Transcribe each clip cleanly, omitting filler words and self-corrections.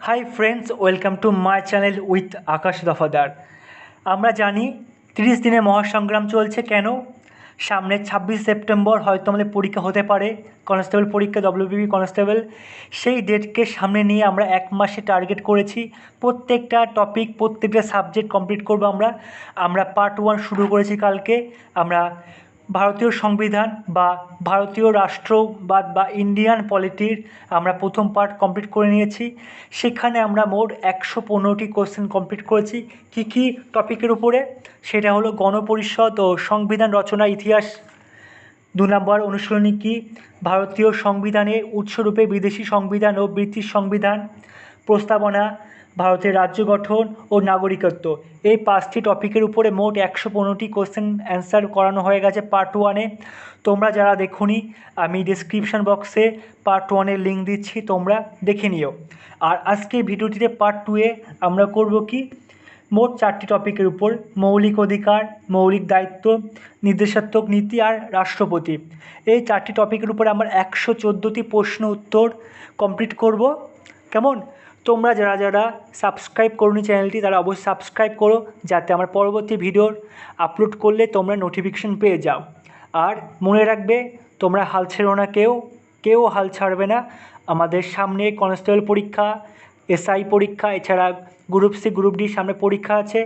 High friends, welcome to my channel with Akash Dafadar. আমরা জানি 30 দিনের মহাসংগ্রাম চলছে। কেন? সামনে 26 সেপ্টেম্বর হয়তো আমাদের পরীক্ষা হতে পারে, কনস্টেবল পরীক্ষা, ডব্লিউবিপি কনস্টেবল। সেই ডেটকে সামনে নিয়ে আমরা 1 মাসে টার্গেট করেছি। প্রত্যেকটা টপিক, প্রত্যেকটা সাবজেক্ট কমপ্লিট করবো। আমরা পার্ট 1 শুরু করেছি কালকে। আমরা ভারতীয় সংবিধান বা ভারতীয় রাষ্ট্রবাদ বা ইন্ডিয়ান পলিটির আমরা প্রথম পার্ট কমপ্লিট করে নিয়েছি। সেখানে আমরা মোট 115টি কোশ্চেন কমপ্লিট করেছি। কী টপিকের উপরে? সেটা হলো গণপরিষদ ও সংবিধান রচনা ইতিহাস। 2 নম্বর অনুশীলনী কি? ভারতীয় সংবিধানের উৎসরূপে বিদেশি সংবিধান ও ব্রিটিশ সংবিধান, প্রস্তাবনা, ভারতের রাজ্য গঠন ও নাগরিকত্ব। এই 5টি টপিকের উপরে মোট 115টি কোশ্চেন অ্যান্সার করানো হয়ে গেছে পার্ট 1-এ। তোমরা যারা দেখোনি, আমি ডিসক্রিপশান বক্সে পার্ট 1-এর লিঙ্ক দিচ্ছি, তোমরা দেখে নিও। আর আজকে ভিডিওটিতে পার্ট 2-এ আমরা করব কি? মোট 4টি টপিকের উপর: মৌলিক অধিকার, মৌলিক দায়িত্ব, নির্দেশাত্মক নীতি আর রাষ্ট্রপতি। এই 4টি টপিকের উপরে আমরা 114টি প্রশ্ন উত্তর কমপ্লিট করব। কেমন? তোমরা যারা যারা সাবস্ক্রাইব করোনি চ্যানেলটি, তারা অবশ্যই সাবস্ক্রাইব করো, যাতে আমার পরবর্তী ভিডিওর আপলোড করলে তোমরা নোটিফিকেশন পেয়ে যাও। আর মনে রাখবে, তোমরা হাল ছেড়ো না, কেউ হাল ছাড়বে না। আমাদের সামনে কনস্টেবল পরীক্ষা, এসআই পরীক্ষা, এছাড়া গ্রুপ সি, গ্রুপ ডি সামনে পরীক্ষা আছে।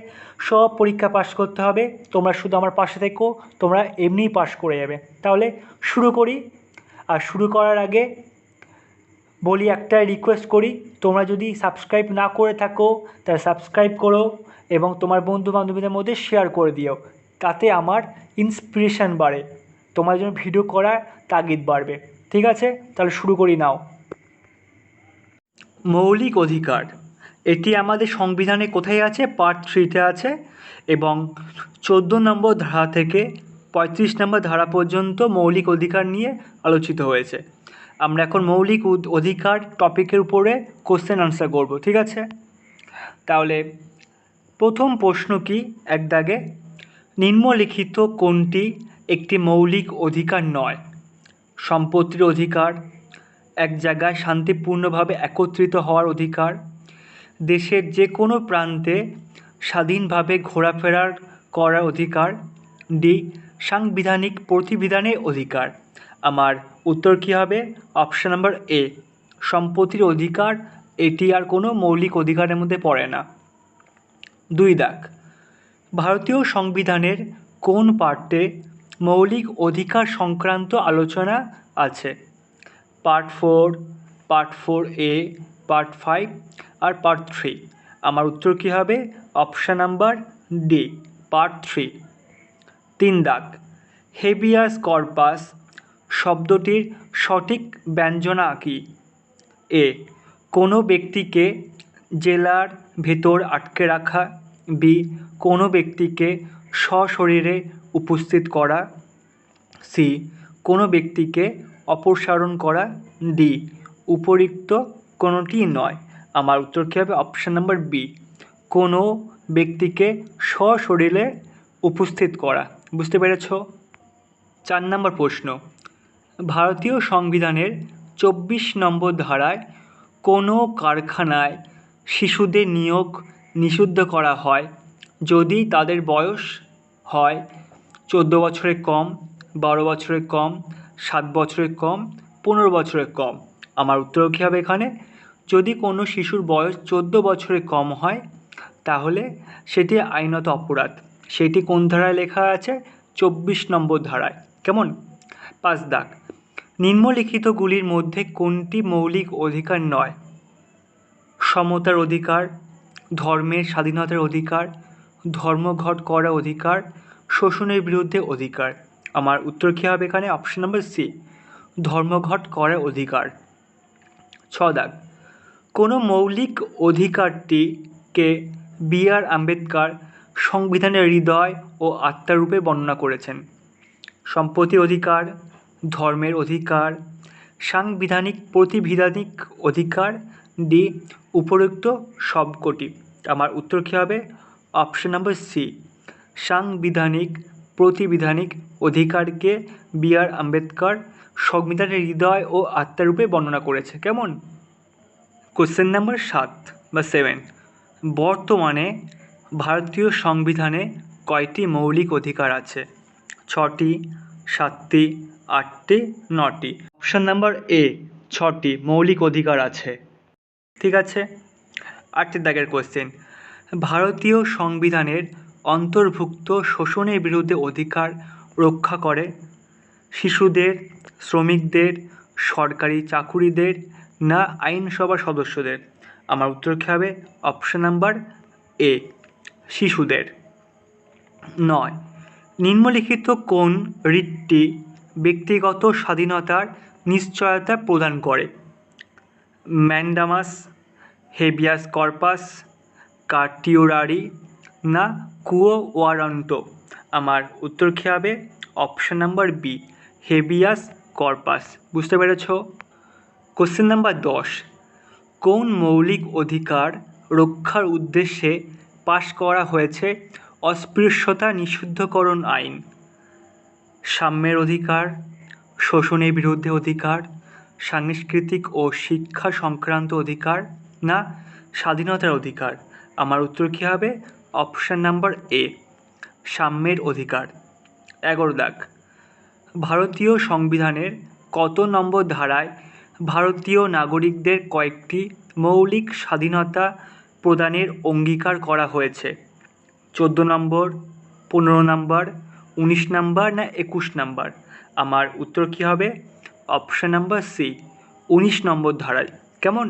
সব পরীক্ষা পাশ করতে হবে। তোমরা শুধু আমার পাশে থেকো, তোমরা এমনিই পাশ করে যাবে। তাহলে শুরু করি। আর শুরু করার আগে বলি, একটা রিকোয়েস্ট করি, তোমরা যদি সাবস্ক্রাইব না করে থাকো তাহলে সাবস্ক্রাইব করো এবং তোমার বন্ধু বান্ধবীদের মধ্যে শেয়ার করে দিও। তাতে আমার ইন্সপিরেশান বাড়ে, তোমার জন্য ভিডিও করার তাগিদ বাড়বে। ঠিক আছে, তাহলে শুরু করি নাও। মৌলিক অধিকার, এটি আমাদের সংবিধানে কোথায় আছে? পার্ট 3-তে আছে এবং 14 নম্বর ধারা থেকে 35 নম্বর ধারা পর্যন্ত মৌলিক অধিকার নিয়ে আলোচিত হয়েছে। আমরা এখন মৌলিক অধিকার টপিকের উপরে কোশ্চেন আনসার করব। ঠিক আছে, তাহলে প্রথম প্রশ্ন কি? এক দাগে, নিম্নলিখিত কোনটি একটি মৌলিক অধিকার নয়? সম্পত্তির অধিকার, এক জায়গায় শান্তিপূর্ণভাবে একত্রিত হওয়ার অধিকার, দেশের যে কোনো প্রান্তে স্বাধীনভাবে ঘোরাফেরার করার অধিকার, ডি সাংবিধানিক প্রতিবিধানের অধিকার। আমার উত্তর কী হবে? অপশান নাম্বার এ, সম্পত্তির অধিকার। এটি আর কোনো মৌলিক অধিকারের মধ্যে পড়ে না। 2 দাগ, ভারতীয় সংবিধানের কোন পার্টে মৌলিক অধিকার সংক্রান্ত আলোচনা আছে? পার্ট 4, পার্ট 4A, পার্ট 5 আর পার্ট 3। আমার উত্তর কী হবে? Option number D, part 3। 3 দাগ, হেবিয়াস কর্পাস শব্দটির সঠিক ব্যঞ্জনা কী? এ, কোনো ব্যক্তিকে জেলার ভেতর আটকে রাখা, বি, কোনো ব্যক্তিকে সশরীরে উপস্থিত করা, সি, কোনো ব্যক্তিকে অপসারণ করা, ডি, উপরিক্ত কোনোটি নয়। আমার উত্তর কী হবে? অপশান নাম্বার বি, কোনো ব্যক্তিকে সশরীরে উপস্থিত করা। বুঝতে পেরেছ? 4 নম্বর প্রশ্ন, ভারতীয় সংবিধানের 24 নম্বর ধারায় কোনো কারখানায় শিশুদের নিয়োগ নিষিদ্ধ করা হয় যদি তাদের বয়স হয় 14 বছরের কম, 12 বছরের কম, 7 বছরের কম, 15 বছরের কম। আমার উত্তর কী হবে এখানে? যদি কোনো শিশুর বয়স 14 বছরের কম হয় তাহলে সেটি আইনত অপরাধ। সেটি কোন ধারায় লেখা আছে? 24 নম্বর ধারায়। কেমন? 5 দাগ, নিম্নলিখিতগুলির মধ্যে কোনটি মৌলিক অধিকার নয়? সমতার অধিকার, ধর্মের স্বাধীনতার অধিকার, ধর্মঘট করার অধিকার, শোষণের বিরুদ্ধে অধিকার। আমার উত্তর কী হবে এখানে? অপশন নাম্বার সি, ধর্মঘট করার অধিকার। 6 দাগ, কোনো মৌলিক অধিকারটিকে বি.আর. আম্বেদকর সংবিধানের হৃদয় ও আত্মারূপে বর্ণনা করেছেন? সম্পত্তির অধিকার, ধর্মের অধিকার, সাংবিধানিক প্রতিবিধানিক অধিকার, ডি, উপরোক্ত সবকটি। আমার উত্তর কী হবে? অপশন নাম্বার সি, সাংবিধানিক প্রতিবিধানিক অধিকারকে বি.আর. আম্বেদকর সংবিধানের হৃদয় ও আত্মারূপে বর্ণনা করেছে। কেমন? কোশ্চেন নাম্বার 7 বা 7, বর্তমানে ভারতীয় সংবিধানে কয়টি মৌলিক অধিকার আছে? 6টি, 7টি, 8টি, 9টি। অপশান নাম্বার এ 6টি মৌলিক অধিকার আছে। ঠিক আছে, 8 দাগের কোশ্চেন, ভারতীয় সংবিধানের অন্তর্ভুক্ত শোষণের বিরুদ্ধে অধিকার রক্ষা করে শিশুদের, শ্রমিকদের, সরকারি চাকুরিদের না আইনসভার সদস্যদের? আমার উত্তর কী হবে? অপশান নাম্বার এ, শিশুদের। 9, নিম্নলিখিত কোন রিটটি ব্যক্তিগত স্বাধীনতার নিশ্চয়তা প্রদান করে? ম্যান্ডামাস, হেবিয়াস কর্পাস, কার্টিউরারি না কুয়ো ওয়ারান্টো? আমার উত্তর কী হবে? Option number B, habeas corpus. বুঝতে পেরেছ? কোশ্চেন নাম্বার 10, কোন মৌলিক অধিকার রক্ষার উদ্দেশ্যে পাশ করা হয়েছে অস্পৃশ্যতা নিষিদ্ধকরণ আইন? সাম্যের অধিকার, শোষণের বিরুদ্ধে অধিকার, সাংস্কৃতিক ও শিক্ষা সংক্রান্ত অধিকার না স্বাধীনতার অধিকার? আমার উত্তর কী হবে? অপশান নাম্বার এ, সাম্যের অধিকার। 11 দাগ, ভারতীয় সংবিধানের কত নম্বর ধারায় ভারতীয় নাগরিকদের কয়েকটি মৌলিক স্বাধীনতা প্রদানের অঙ্গীকার করা হয়েছে? 14 নম্বর, 15 নম্বর, 19 নম্বর না 21 নম্বর? আমার উত্তর কী হবে? অপশান নাম্বার সি, 19 নম্বর ধারায়। কেমন?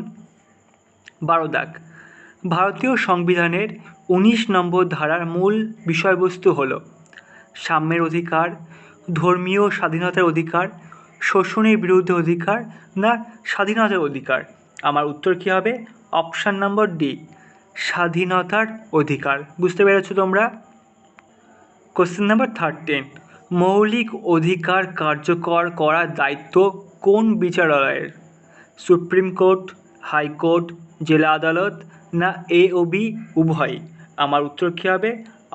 12 দাগ, ভারতীয় সংবিধানের 19 নম্বর ধারার মূল বিষয়বস্তু হল সাম্যের অধিকার, ধর্মীয় স্বাধীনতার অধিকার, শোষণের বিরুদ্ধে অধিকার না স্বাধীনতার অধিকার? আমার উত্তর কী হবে? অপশান নম্বর ডি, স্বাধীনতার অধিকার। বুঝতে পেরেছো তোমরা? কোশ্চেন নাম্বার 13, মৌলিক অধিকার কার্যকর করার দায়িত্ব কোন বিচারালয়ের? সুপ্রিম কোর্ট, হাইকোর্ট, জেলা আদালত না এ ও বি উভয়? আমার উত্তর কী হবে?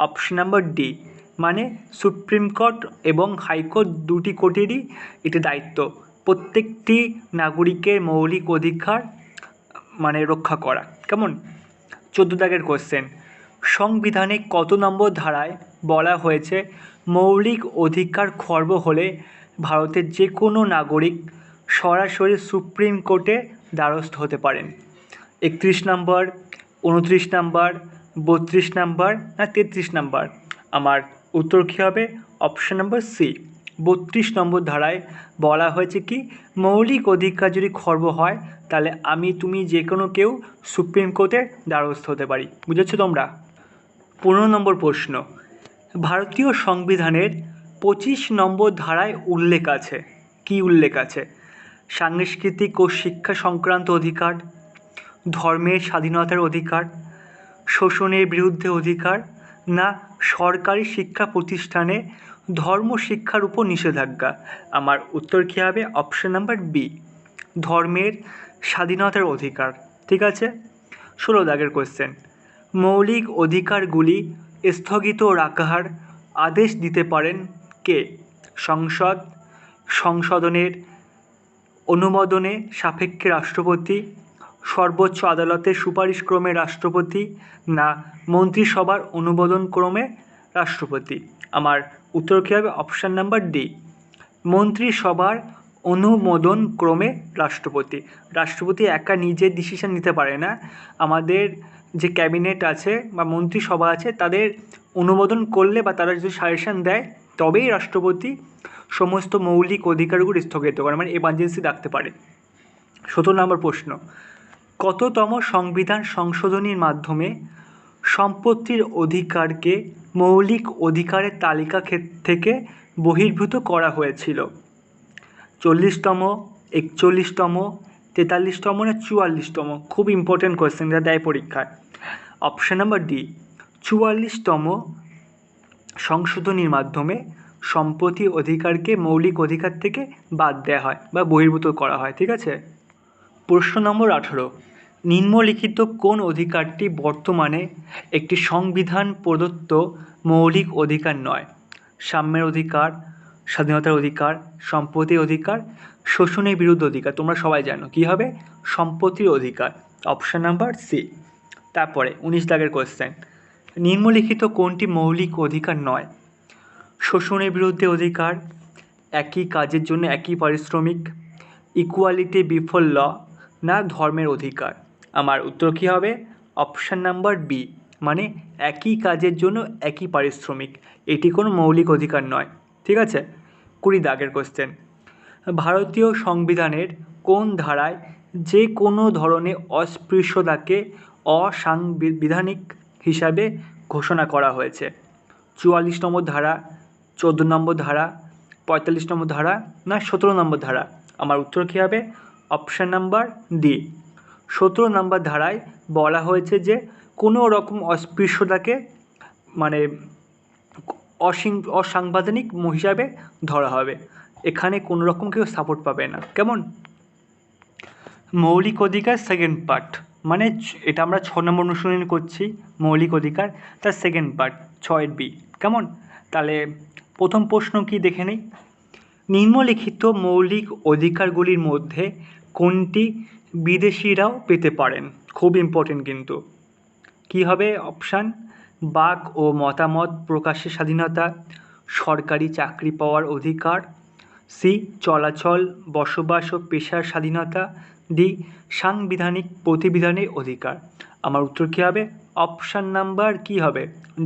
অপশান নাম্বার ডি, মানে সুপ্রিম কোর্ট এবং হাইকোর্ট দুটি কোর্টেরই এটি দায়িত্ব প্রত্যেকটি নাগরিকের মৌলিক অধিকার মানে রক্ষা করা। কেমন? 14 দাগের কোশ্চেন, সংবিধানে কত নম্বর ধারায় বলা হয়েছে মৌলিক অধিকার খর্ব হলে ভারতের যে কোনো নাগরিক সরাসরি সুপ্রিম কোর্টে দ্বারস্থ হতে পারেন? 31 নম্বর, 29 নম্বর, 32 নম্বর না 33 নম্বর? আমার উত্তর কী হবে? অপশান নম্বর সি, 32 নম্বর ধারায় বলা হয়েছে কি মৌলিক অধিকার যদি খর্ব হয় তাহলে আমি তুমি যে কোনো কেউ সুপ্রিম কোর্টের দ্বারস্থ হতে পারি। বুঝেছো তোমরা? 15 নম্বর প্রশ্ন, ভারতীয় সংবিধানের 25 নম্বর ধারায় উল্লেখ আছে, কি উল্লেখ আছে? সাংস্কৃতিক ও শিক্ষা সংক্রান্ত অধিকার, ধর্মের স্বাধীনতার অধিকার, শোষণের বিরুদ্ধে অধিকার না সরকারি শিক্ষা প্রতিষ্ঠানে ধর্ম শিক্ষার উপর নিষেধাজ্ঞা? আমার উত্তর কী হবে? অপশান নাম্বার বি, ধর্মের স্বাধীনতার অধিকার। ঠিক আছে, 16 দাগের কোশ্চেন, মৌলিক অধিকারগুলি স্থগিত রাখার আদেশ দিতে পারেন কে? সংসদ, সংশোধনের অনুমোদনে সাপেক্ষে রাষ্ট্রপতি, সর্বোচ্চ আদালতের সুপারিশক্রমে রাষ্ট্রপতি না মন্ত্রিসভার অনুমোদনক্রমে রাষ্ট্রপতি? আমার উত্তর কী হবে? অপশান নাম্বার ডি, মন্ত্রিসভার অনুমোদন ক্রমে রাষ্ট্রপতি। রাষ্ট্রপতি একা নিজের ডিসিশন নিতে পারে না, আমাদের যে ক্যাবিনেট আছে বা মন্ত্রিসভা আছে তাদের অনুমোদন করলে বা তারা যদি সাজেশন দেয় তবেই রাষ্ট্রপতি সমস্ত মৌলিক অধিকারগুলি স্থগিত করে, মানে এমার্জেন্সি রাখতে পারে। 17 নম্বর প্রশ্ন, কততম সংবিধান সংশোধনীর মাধ্যমে সম্পত্তির অধিকারকে মৌলিক অধিকারের তালিকা থেকে বহির্ভূত করা হয়েছিল? 40তম, 41তম, 43তম না 44তম? খুব ইম্পর্টেন্ট কোয়েশ্চেন, যা দেয় পরীক্ষায়। অপশান নাম্বার ডি, 44তম সংশোধনীর মাধ্যমে সম্পত্তি অধিকারকে মৌলিক অধিকার থেকে বাদ দেওয়া হয় বা বহির্ভূত করা হয়। ঠিক আছে, প্রশ্ন নম্বর 18, নিম্নলিখিত কোন অধিকারটি বর্তমানে একটি সংবিধান প্রদত্ত মৌলিক অধিকার নয়? সাম্যের অধিকার, স্বাধীনতার অধিকার, সম্পত্তির অধিকার, শোষণের বিরুদ্ধে অধিকার? তোমরা সবাই জানো কী হবে? সম্পত্তির অধিকার। Option number C. তারপরে 19 দাগের কোয়েশ্চেন, নিম্নলিখিত কোনটি মৌলিক অধিকার নয়? শোষণের বিরুদ্ধে অধিকার, একই কাজের জন্য একই পারিশ্রমিক, ইকুয়ালিটি বিফোর ল, না ধর্মের অধিকার? আমার উত্তর কী হবে? অপশান নাম্বার বি, মানে একই কাজের জন্য একই পারিশ্রমিক। এটি কোনো মৌলিক অধিকার নয়। ঠিক আছে। 20 দাগের কোশ্চেন, ভারতীয় সংবিধানের কোন ধারায় যে কোনো ধরনের অস্পৃশ্যতাকে অসাংবিধানিক হিসাবে ঘোষণা করা হয়েছে? 44 নম্বর ধারা, 14 নম্বর ধারা, 45 নম্বর ধারা, না 17 নম্বর ধারা? আমার উত্তর কী হবে? Option number D. 17 নম্বর ধারায় বলা হয়েছে যে কোনো রকম অস্পৃশ্যতাকে মানে অসাংবিধানিক হিসাবে ধরা হবে। এখানে কোনো রকম কেউ সাপোর্ট পাবে না। কেমন? মৌলিক অধিকার সেকেন্ড পার্ট, মানে এটা আমরা 6 নম্বর অনুশীলন করছি। মৌলিক অধিকার তার সেকেন্ড পার্ট 6 বি। কেমন? তাহলে প্রথম প্রশ্ন কি দেখে নেই। নিম্নলিখিত মৌলিক অধিকারগুলির মধ্যে কোনটি বিদেশিরাও পেতে পারেন? খুব ইম্পর্টেন্ট কিন্তু। কি হবে অপশান? বাক ও মতামত প্রকাশের স্বাধীনতা, সরকারি চাকরি পাওয়ার অধিকার, সি চলাচল বসবাস ও পেশার স্বাধীনতা, ডি সাংবিধানিক প্রতিবিধানের অধিকার। আমার উত্তর কী হবে? অপশান নাম্বার কি হবে?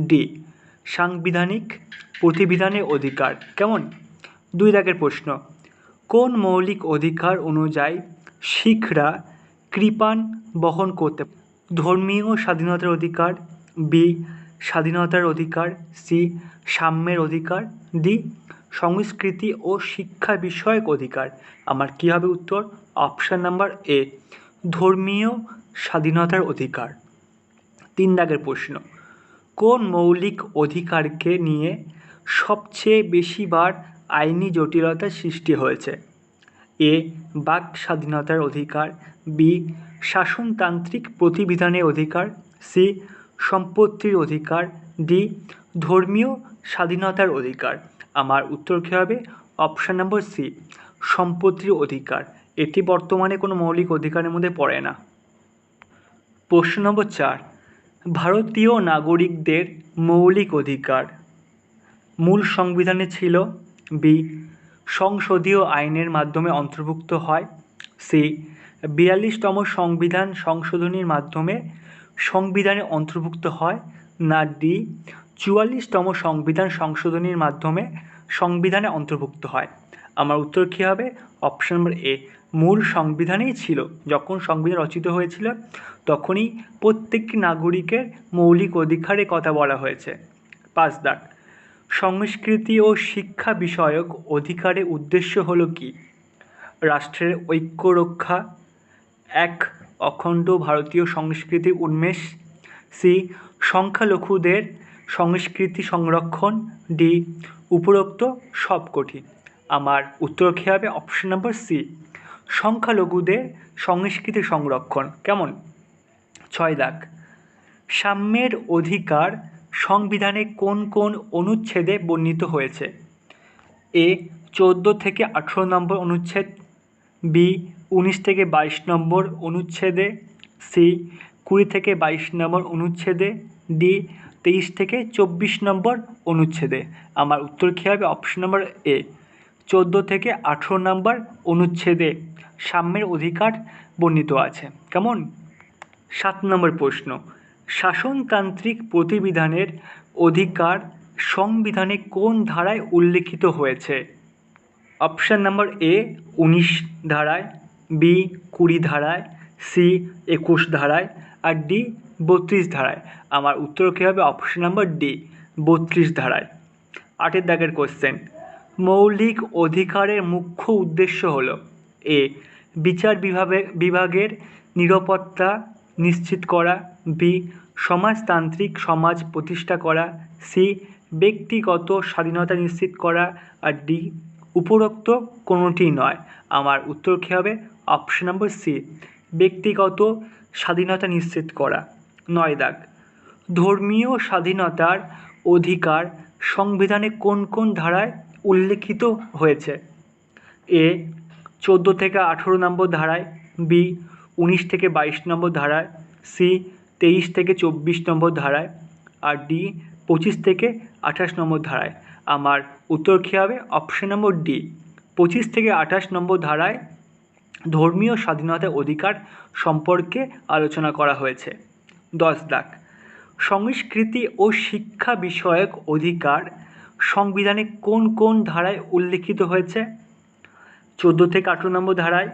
ডি, সাংবিধানিক প্রতিবিধানের অধিকার। কেমন? 2 দাগের প্রশ্ন, কোন মৌলিক অধিকার অনুযায়ী শিখরা কৃপাণ বহন করতে? ধর্মীয় স্বাধীনতার অধিকার, বি স্বাধীনতার অধিকার, সি সাম্যের অধিকার, ডি সংস্কৃতি ও শিক্ষা বিষয়ক অধিকার। আমার কী হবে উত্তর? অপশান নাম্বার এ, ধর্মীয় স্বাধীনতার অধিকার। 3 দাগের প্রশ্ন, কোন মৌলিক অধিকারকে নিয়ে সবচেয়ে বেশিবার আইনি জটিলতার সৃষ্টি হয়েছে? এ বাক স্বাধীনতার অধিকার, বি শাসনতান্ত্রিক প্রতিবিধানের অধিকার, সি সম্পত্তির অধিকার, ডি ধর্মীয় স্বাধীনতার অধিকার। আমার উত্তর কী হবে? অপশান নম্বর সি, সম্পত্তির অধিকার। এটি বর্তমানে কোনো মৌলিক অধিকারের মধ্যে পড়ে না। প্রশ্ন নম্বর 4, ভারতীয় নাগরিকদের মৌলিক অধিকার মূল সংবিধানে ছিল? বি সংসদীয় আইনের মাধ্যমে অন্তর্ভুক্ত হয়, সি 42তম সংবিধান সংশোধনীর মাধ্যমে সংবিধানে অন্তর্ভুক্ত হয়, না ডি 44তম সংবিধান সংশোধনীর মাধ্যমে সংবিধানে অন্তর্ভুক্ত হয়? আমার উত্তর কী হবে? অপশন নম্বর এ, মূল সংবিধানেই ছিল। যখন সংবিধান রচিত হয়েছিল তখনই প্রত্যেকটি নাগরিকের মৌলিক অধিকারের কথা বলা হয়েছে। 5 দাগ, সংস্কৃতি ও শিক্ষা বিষয়ক অধিকারের উদ্দেশ্য হলো কি? রাষ্ট্রের ঐক্য রক্ষা, এক অখণ্ড ভারতীয় সংস্কৃতির উন্মেষ, সি সংখ্যালঘুদের সংস্কৃতি সংরক্ষণ, ডি উপরোক্ত সবকটি। আমার উত্তর কী হবে? অপশন নম্বর সি, সংখ্যালঘুদের সংস্কৃতি সংরক্ষণ। কেমন? 6 দাগ, সাম্যের অধিকার সংবিধানে কোন কোন অনুচ্ছেদে বর্ণিত হয়েছে? এ 14 থেকে 18 নম্বর অনুচ্ছেদ, বি 19 থেকে 22 নম্বর অনুচ্ছেদে, সি 20 থেকে 22 নম্বর অনুচ্ছেদে, ডি 23 থেকে 24 নম্বর অনুচ্ছেদে। আমার উত্তর কী হবে? অপশন নম্বর এ, 14 থেকে 18 নম্বর অনুচ্ছেদে সাম্যের অধিকার বর্ণিত আছে। কেমন? 7 নম্বর প্রশ্ন, শাসনতান্ত্রিক প্রতিবিধানের অধিকার সংবিধানে কোন ধারায় উল্লেখিত হয়েছে? অপশান নম্বর এ 19 ধারায়, বি 20 ধারায়, সি 21 ধারায়, আর ডি 32 ধারায়। আমার উত্তর কী হবে? অপশান নম্বর ডি 32 ধারায়। 8 দাগের কোশ্চেন, মৌলিক অধিকারের মুখ্য উদ্দেশ্য হলো? এ বিচার বিভাগের নিরাপত্তা নিশ্চিত করা, বি সমাজতান্ত্রিক সমাজ প্রতিষ্ঠা করা, সি ব্যক্তিগত স্বাধীনতা নিশ্চিত করা, আর ডি উপরোক্ত কোনোটি নয়। আমার উত্তর কী হবে? অপশন নম্বর সি, ব্যক্তিগত স্বাধীনতা নিশ্চিত করা। 9 দাগ, ধর্মীয় স্বাধীনতার অধিকার সংবিধানে কোন কোন ধারায় উল্লেখিত হয়েছে? এ 14 থেকে 18 নম্বর ধারায়, বি 19 থেকে 22 নম্বর ধারায়, সি 23 থেকে 24 নম্বর ধারায়, আর ডি 25 থেকে 28 নম্বর ধারায়। আমার উত্তর কী হবে? অপশন নম্বর ডি, 25 থেকে 28 নম্বর ধারায় ধর্মীয় স্বাধীনতার অধিকার সম্পর্কে আলোচনা করা হয়েছে। 10 দাগ, সংস্কৃতি ও শিক্ষা বিষয়ক অধিকার সংবিধানে কোন কোন ধারায় উল্লিখিত হয়েছে? 14 থেকে 18 নম্বর ধারায়,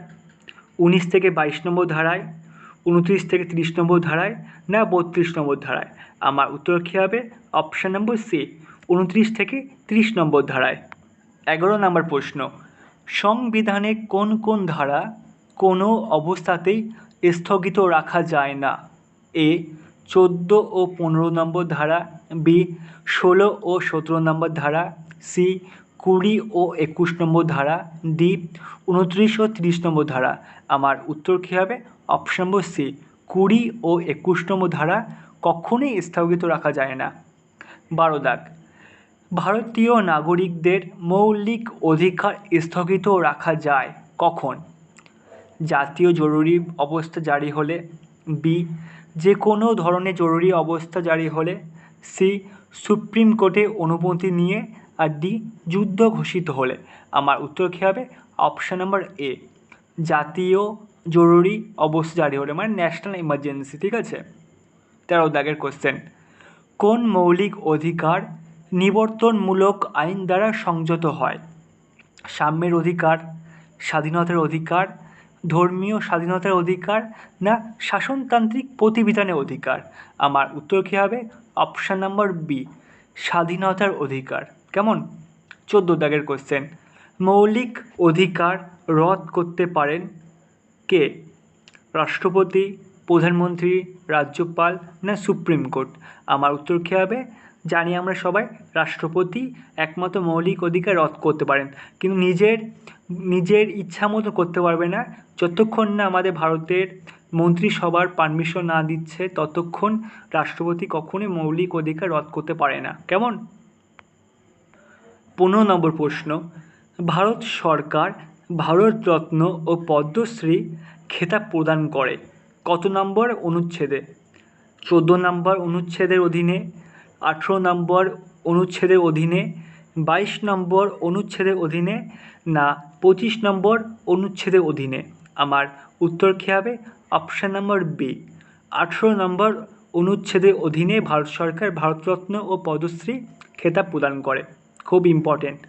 19 থেকে 22 নম্বর ধারায়, 29 থেকে 30 নম্বর ধারায়, না 32 নম্বর ধারায়? আমার উত্তর কী হবে? অপশান নম্বর সি, 29 থেকে 30 নম্বর ধারায়। 11 নম্বর প্রশ্ন, সংবিধানে কোন কোন ধারা কোনো অবস্থাতেই স্থগিত রাখা যায় না? এ 14 ও 15 নম্বর ধারা, বি 16 ও 17 নম্বর ধারা, সি 20 ও 21 নম্বর ধারা, ডি 29 ও 30 নম্বর ধারা। আমার উত্তর কী হবে? অপশন নম্বর সি, 20 ও 21 নম্বর ধারা কখনোই স্থগিত রাখা যায় না। 12 দাগ, ভারতীয় নাগরিকদের মৌলিক অধিকার স্থগিত রাখা যায় কখন? জাতীয় জরুরি অবস্থা জারি হলে, বি যে কোনো ধরনের জরুরি অবস্থা জারি হলে, সি সুপ্রিম কোর্টে অনুমতি নিয়ে, আর ডি যুদ্ধ ঘোষিত হলে। আমার উত্তর কী হবে? অপশান নম্বর এ, জাতীয় জরুরি অবস্থা জারি হলে, মানে ন্যাশনাল ইমার্জেন্সি। ঠিক আছে। 13 দাগের কোশ্চেন, কোন মৌলিক অধিকার নিবর্তনমূলক আইন দ্বারা সংযত হয়? সাম্যের অধিকার, স্বাধীনতার অধিকার, ধর্মীয় স্বাধীনতার অধিকার, না শাসনতান্ত্রিক প্রতিবিধানের অধিকার? আমার উত্তর কী হবে? অপশান নাম্বার বি, স্বাধীনতার অধিকার। কেমন? 14 দাগের কোশ্চেন, মৌলিক অধিকার রদ করতে পারেন কে? রাষ্ট্রপতি, প্রধানমন্ত্রী, রাজ্যপাল, না সুপ্রিম কোর্ট? আমার উত্তর কী হবে? জানি আমরা সবাই, রাষ্ট্রপতি একমাত্র মৌলিক অধিকার রদ করতে পারেন, কিন্তু নিজের ইচ্ছা মতো করতে পারবে না। যতক্ষণ না আমাদের ভারতের মন্ত্রিসভার পারমিশন না দিচ্ছে ততক্ষণ রাষ্ট্রপতি কখনোই মৌলিক অধিকার রদ করতে পারে না। কেমন? 15 নম্বর প্রশ্ন, ভারত সরকার ভারতরত্ন ও পদ্মশ্রী খেতাব প্রদান করে কত নম্বর অনুচ্ছেদে? 14 নম্বর অনুচ্ছেদের অধীনে, 18 নম্বর অনুচ্ছেদের অধীনে, 22 নম্বর অনুচ্ছেদের অধীনে, না 25 নম্বর অনুচ্ছেদের অধীনে? আমার উত্তর কী হবে? অপশান নম্বর বি, 18 নম্বর অনুচ্ছেদের অধীনে ভারত সরকার ভারতরত্ন ও পদ্মশ্রী খেতাব প্রদান করে। খুব ইম্পর্টেন্ট।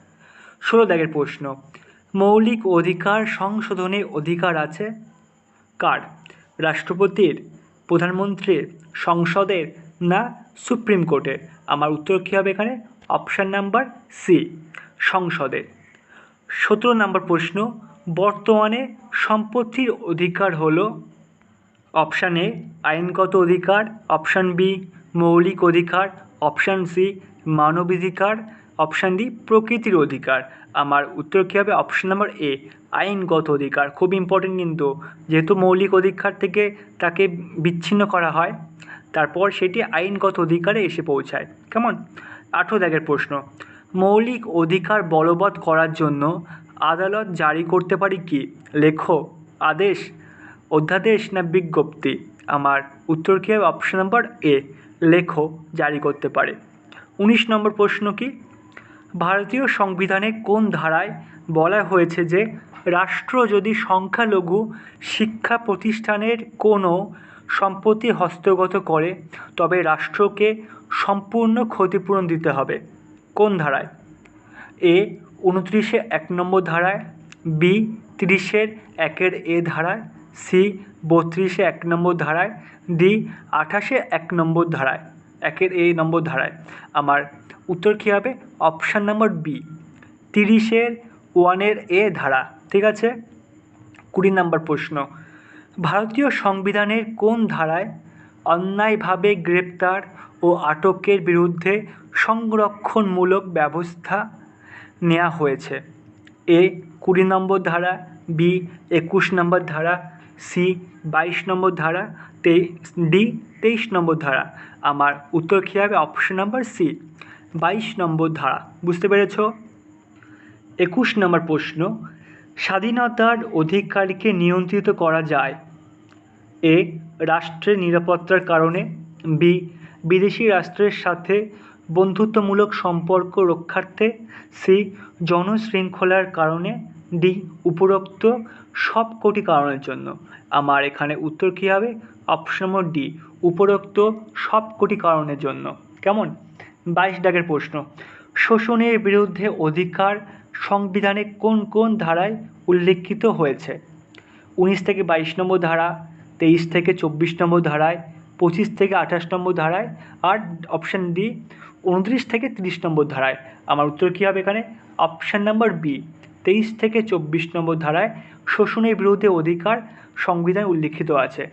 16 দাগের প্রশ্ন, মৌলিক অধিকার সংশোধনের অধিকার আছে কার? রাষ্ট্রপতির, প্রধানমন্ত্রীর, সংসদের, না সুপ্রিম কোর্টের? আমার উত্তর কী হবে এখানে? অপশান নাম্বার সি, সংসদের। 17 নম্বর প্রশ্ন, বর্তমানে সম্পত্তির অধিকার হলো? অপশান এ আইনগত অধিকার, অপশান বি মৌলিক অধিকার, অপশান সি মানবাধিকার, অপশান ডি প্রকৃতির অধিকার। আমার উত্তর কী হবে? অপশান নাম্বার এ, আইনগত অধিকার। খুব ইম্পর্টেন্ট কিন্তু, যেহেতু মৌলিক অধিকার থেকে তাকে বিচ্ছিন্ন করা হয়, তারপর সেটি আইনগত অধিকারে এসে পৌঁছায়। কেমন? 18 দাগের প্রশ্ন, মৌলিক অধিকার বলবৎ করার জন্য আদালত জারি করতে পারে কি? লেখো, আদেশ, অধ্যাদেশ, না বিজ্ঞপ্তি? আমার উত্তর কী হবে? অপশান নাম্বার এ, লেখো জারি করতে পারে। 19 নম্বর প্রশ্ন কি? ভারতীয় সংবিধানে কোন ধারায় বলা হয়েছে যে রাষ্ট্র যদি সংখ্যালঘু শিক্ষা প্রতিষ্ঠানের কোনো সম্পত্তি হস্তগত করে তবে রাষ্ট্রকে সম্পূর্ণ ক্ষতিপূরণ দিতে হবে? কোন ধারায়? এ 29-এ 1 নম্বর ধারায়, বি 30-এর 1-এর এ ধারায়, সি 32-এ 1 নম্বর ধারায়, ডি 28-এ 1 নম্বর ধারায়, 1-এর এ নম্বর ধারায়? আমার উত্তর কী হবে? অপশান নাম্বার বি, 30-এর 1-এর এ ধারা। ঠিক আছে। 20 নম্বর প্রশ্ন, ভারতীয় সংবিধানের কোন ধারায় অন্যায়ভাবে গ্রেপ্তার ও আটকের বিরুদ্ধে সংরক্ষণমূলক ব্যবস্থা নেওয়া হয়েছে? এ 20 নম্বর ধারা, বি 21 নম্বর ধারা, সি 22 নম্বর ধারা, ডি 23 নম্বর ধারা? আমার উত্তর কী হবে? অপশন নাম্বার সি, 22 নম্বর ধারা। বুঝতে পেরেছ? 21 নম্বর প্রশ্ন, স্বাধীনতার অধিকারকে নিয়ন্ত্রিত করা যায় এ রাষ্ট্রের নিরাপত্তার কারণে, বি বিদেশি রাষ্ট্রের সাথে বন্ধুত্বমূলক সম্পর্ক রক্ষার্থে, সি জনশৃঙ্খলার কারণে, ডি উপরোক্ত সবকটি কারণের জন্য। আমার এখানে উত্তর কী হবে? অপশন নম্বর ডি, উপরোক্ত সবকটি কারণের জন্য। কেমন? 22 দাগের প্রশ্ন, শোষণের বিরুদ্ধে অধিকার সংবিধানে কোন কোন ধারায় উল্লেখিত হয়েছে? 19 থেকে 22 নম্বর ধারা, 23 থেকে 24 নম্বর ধারায়, 25 থেকে 28 নম্বর ধারায়, আর অপশান ডি 29 থেকে 30 নম্বর ধারায়। আমার উত্তর কী হবে এখানে? অপশান নাম্বার বি, 23 থেকে 24 নম্বর ধারায় শোষণের বিরুদ্ধে অধিকার সংবিধান উল্লিখিত আছে।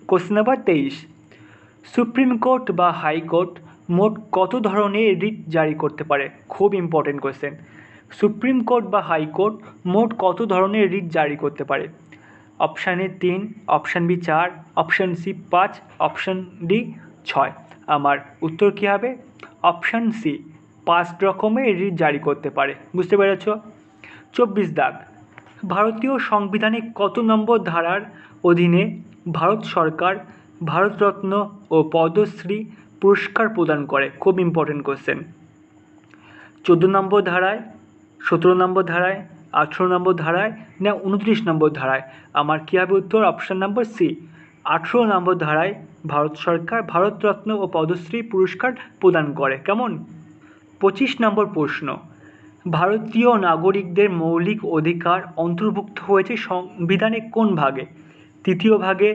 কোশ্চেন নাম্বার 23, সুপ্রিম কোর্ট বা হাইকোর্ট মোট কত ধরনের রিট জারি করতে পারে? খুব ইম্পর্টেন্ট কোশ্চেন। সুপ্রিম কোর্ট বা হাইকোর্ট মোট কত ধরনের রিট জারি করতে পারে? Option A 3, option B 4, option C 5, option D 6। আমার উত্তর কী হবে? অপশান সি, 5 রকমের রিট জারি করতে পারে। বুঝতে পেরেছ? 24 দাগ, ভারতীয় সংবিধানে কত নম্বর ধারার অধীনে ভারত সরকার ভারতরত্ন ও পদ্মশ্রী পুরস্কার প্রদান করে? খুব ইম্পর্টেন্ট কোশ্চেন। 14 নম্বর ধারায়, 17 নম্বর ধারায়, 18 নম্বর ধারায়, না 29 নম্বর ধারায়? আমার কী হবে উত্তর? অপশান নম্বর সি, 18 নম্বর ধারায় ভারত সরকার ভারতরত্ন ও পদ্মশ্রী পুরস্কার প্রদান করে। কেমন? 25 নম্বর প্রশ্ন, ভারতীয় নাগরিকদের মৌলিক অধিকার অন্তর্ভুক্ত হয়েছে সংবিধানে কোন ভাগে? 3য় ভাগে,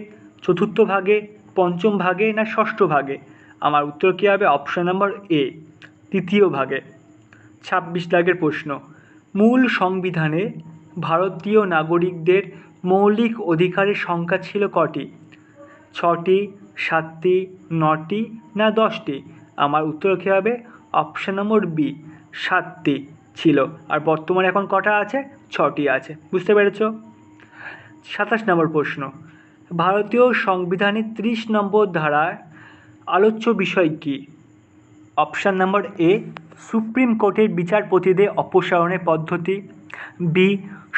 4র্থ ভাগে, 5ম ভাগে, না 6ষ্ঠ ভাগে? আমার উত্তর কী হবে? অপশান নম্বর এ, 3য় ভাগে। 26 দাগের প্রশ্ন, মূল সংবিধানে ভারতীয় নাগরিকদের মৌলিক অধিকারের সংখ্যা ছিল কটি? 6টি, 7টি, 9টি, না 10টি? আমার উত্তর কী হবে? অপশান নম্বর বি, 7টি ছিল। আর বর্তমানে এখন কটা আছে? 6টি আছে। বুঝতে পেরেছ? 27 নম্বর প্রশ্ন, ভারতীয় সংবিধানের 30 নম্বর ধারায় আলোচ্য বিষয় কী? অপশান নাম্বার এ, সুপ্রিম কোর্টের বিচারপতিদের অপসারণের পদ্ধতি, বি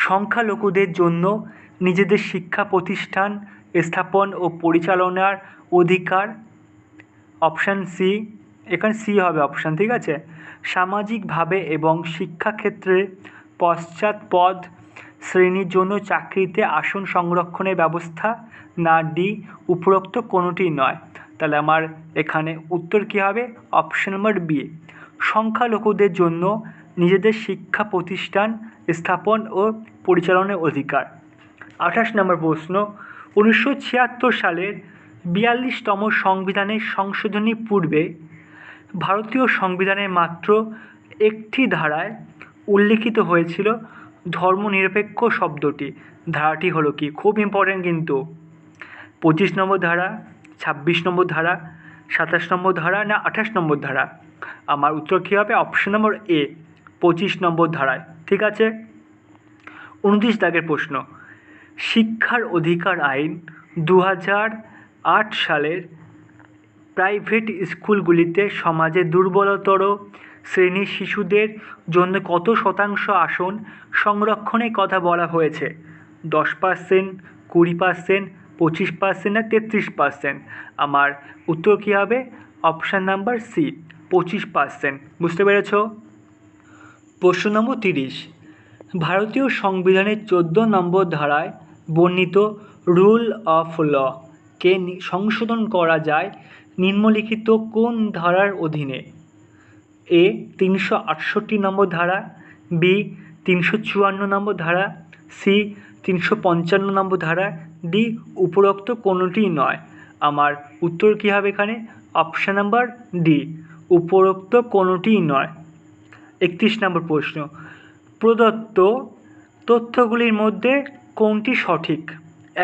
সংখ্যালঘুদের জন্য নিজেদের শিক্ষা প্রতিষ্ঠান স্থাপন ও পরিচালনার অধিকার, অপশান সি, এখানে সি হবে অপশান, ঠিক আছে, সামাজিকভাবে এবং শিক্ষাক্ষেত্রে পশ্চাৎপদ শ্রেণীর জন্য চাকরিতে আসন সংরক্ষণের ব্যবস্থা, না ডি উপরোক্ত কোনোটি নয়? তাহলে আমার এখানে উত্তর কী হবে? অপশান নম্বর বি, সংখ্যালঘুদের জন্য নিজেদের শিক্ষা প্রতিষ্ঠান স্থাপন ও পরিচালনার অধিকার। 28 নম্বর প্রশ্ন, 1976 সালের 42তম সংবিধানের সংশোধনী পূর্বে ভারতীয় সংবিধানের মাত্র একটি ধারায় উল্লিখিত হয়েছিল ধর্মনিরপেক্ষ শব্দটি। ধারাটি হলো কি? খুব ইম্পর্টেন্ট কিন্তু। 25 নম্বর ধারা, 26 নম্বর ধারা, 27 নম্বর ধারা, না 28 নম্বর ধারা? আমার উত্তর কী হবে? অপশন নম্বর এ, 25 নম্বর ধারায়। ঠিক আছে। 29 দাগের প্রশ্ন, শিক্ষার অধিকার আইন 2008 সালের প্রাইভেট স্কুলগুলিতে সমাজের দুর্বলতর শ্রেণীর শিশুদের জন্য কত শতাংশ আসন সংরক্ষণের কথা বলা হয়েছে? 10%, 20%, 25%, না 33%? আমার উত্তর কী হবে? Option number C, 25%। বুঝতে পেরেছ? প্রশ্ন নম্বর 30, ভারতীয় সংবিধানের 14 নম্বর ধারায় বর্ণিত রুল অফ ল কে সংশোধন করা যায় নিম্নলিখিত কোন ধারার অধীনে? এ 368 নম্বর ধারা, বি 354 নম্বর ধারা, সি 355 নম্বর ধারা, ডি উপরোক্ত কোনোটি নয়? আমার উত্তর কী হবে এখানে? অপশান নাম্বার ডি, উপরোক্ত কোনোটিই নয়। 31 নম্বর প্রশ্ন, প্রদত্ত তথ্যগুলির মধ্যে কোনটি সঠিক?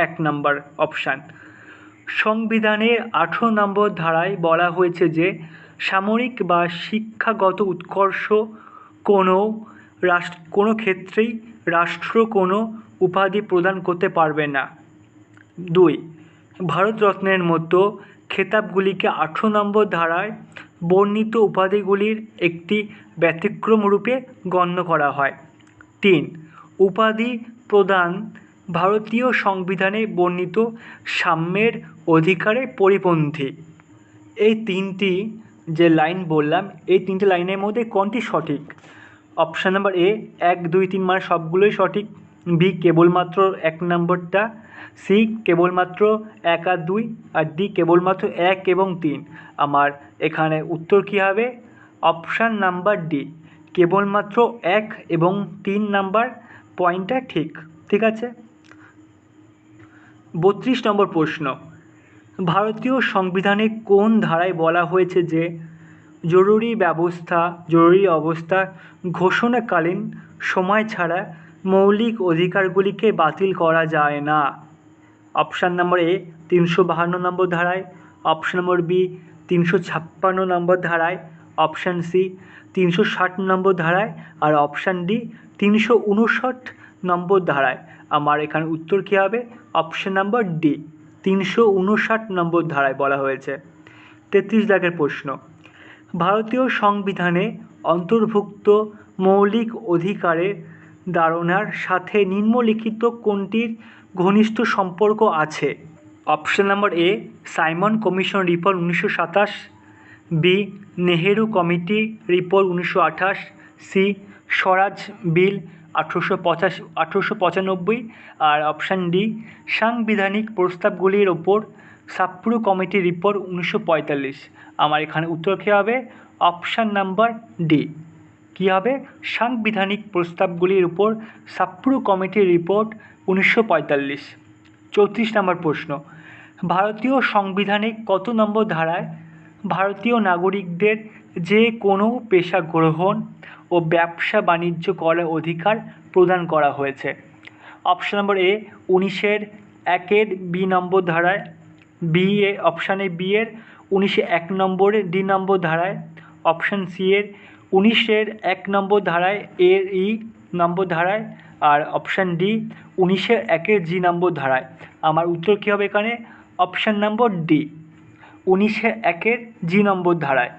1 নম্বর অপশান, সংবিধানের 18 নম্বর ধারায় বলা হয়েছে যে সামরিক বা শিক্ষাগত উৎকর্ষ কোনো ক্ষেত্রেই রাষ্ট্র কোনো উপাধি প্রদান করতে পারবে না। 2, ভারতরত্নের মতো খেতাবগুলিকে 18 নম্বর ধারায় বর্ণিত উপাধিগুলির একটি ব্যতিক্রম রূপে গণ্য করা হয়। 3, উপাধি প্রদান ভারতীয় সংবিধানে বর্ণিত সাম্যের অধিকারে পরিপন্থী। এই তিনটি যে লাইন বললাম, এই তিনটে লাইনের মধ্যে কোনটি সঠিক? অপশান নাম্বার এ 1, 2, 3 মানে সবগুলোই সঠিক, বি কেবলমাত্র 1 নম্বরটা, সি কেবলমাত্র 1 আর 2, আর ডি কেবলমাত্র 1 এবং 3। আমার এখানে উত্তর কী হবে? অপশান নাম্বার ডি, কেবলমাত্র 1 এবং 3 নাম্বার পয়েন্টটা ঠিক। ঠিক আছে। 32 নম্বর প্রশ্ন, ভারতীয় সংবিধানে কোন ধারায় বলা হয়েছে যে জরুরি অবস্থা ঘোষণাকালীন সময় ছাড়া মৌলিক অধিকারগুলিকে বাতিল করা যায় না? অপশান নম্বর এ 352 নম্বর ধারায়, অপশান নম্বর বি 356 নম্বর ধারায়, অপশান সি 360 নম্বর ধারায়, আর অপশান ডি 359 নম্বর ধারায়। আমার এখানে উত্তর কী হবে? অপশান নাম্বার ডি, 359 নম্বর ধারায় বলা হয়েছে। 33 দাগের প্রশ্ন, ভারতীয় সংবিধানে অন্তর্ভুক্ত মৌলিক অধিকারের ধারণার সাথে নিম্নলিখিত কোনটির ঘনিষ্ঠ সম্পর্ক আছে? Option number A Simon Commission report 1927, B Nehru committee report 1928, C Swaraj bill 1895, আর অপশান ডি সাংবিধানিক প্রস্তাবগুলির ওপর সাপ্রু কমিটি রিপোর্ট 1945। আমার এখানে উত্তর কী হবে? অপশান নাম্বার ডি, কী হবে? সাংবিধানিক প্রস্তাবগুলির উপর সাপ্রু কমিটির রিপোর্ট 1945। 34 নম্বর প্রশ্ন, ভারতীয় সংবিধানে কত নম্বর ধারায় ভারতীয় নাগরিকদের যে কোনো পেশা গ্রহণ ও ব্যবসা বাণিজ্য করার অধিকার প্রদান করা হয়েছে? অপশান নম্বর এ 19-1 বি নম্বর ধারায়, অপশানে বি এর 19-1 নম্বরের ডি নম্বর ধারায়, অপশান সি এর 19-1 নম্বর ধারায় এর ই নম্বর ধারায়, আর অপশান ডি 19-1 জি নম্বর ধারায়। আমার উত্তর কী হবে এখানে? অপশান নম্বর ডি, 19-1 জি নম্বর ধারায়।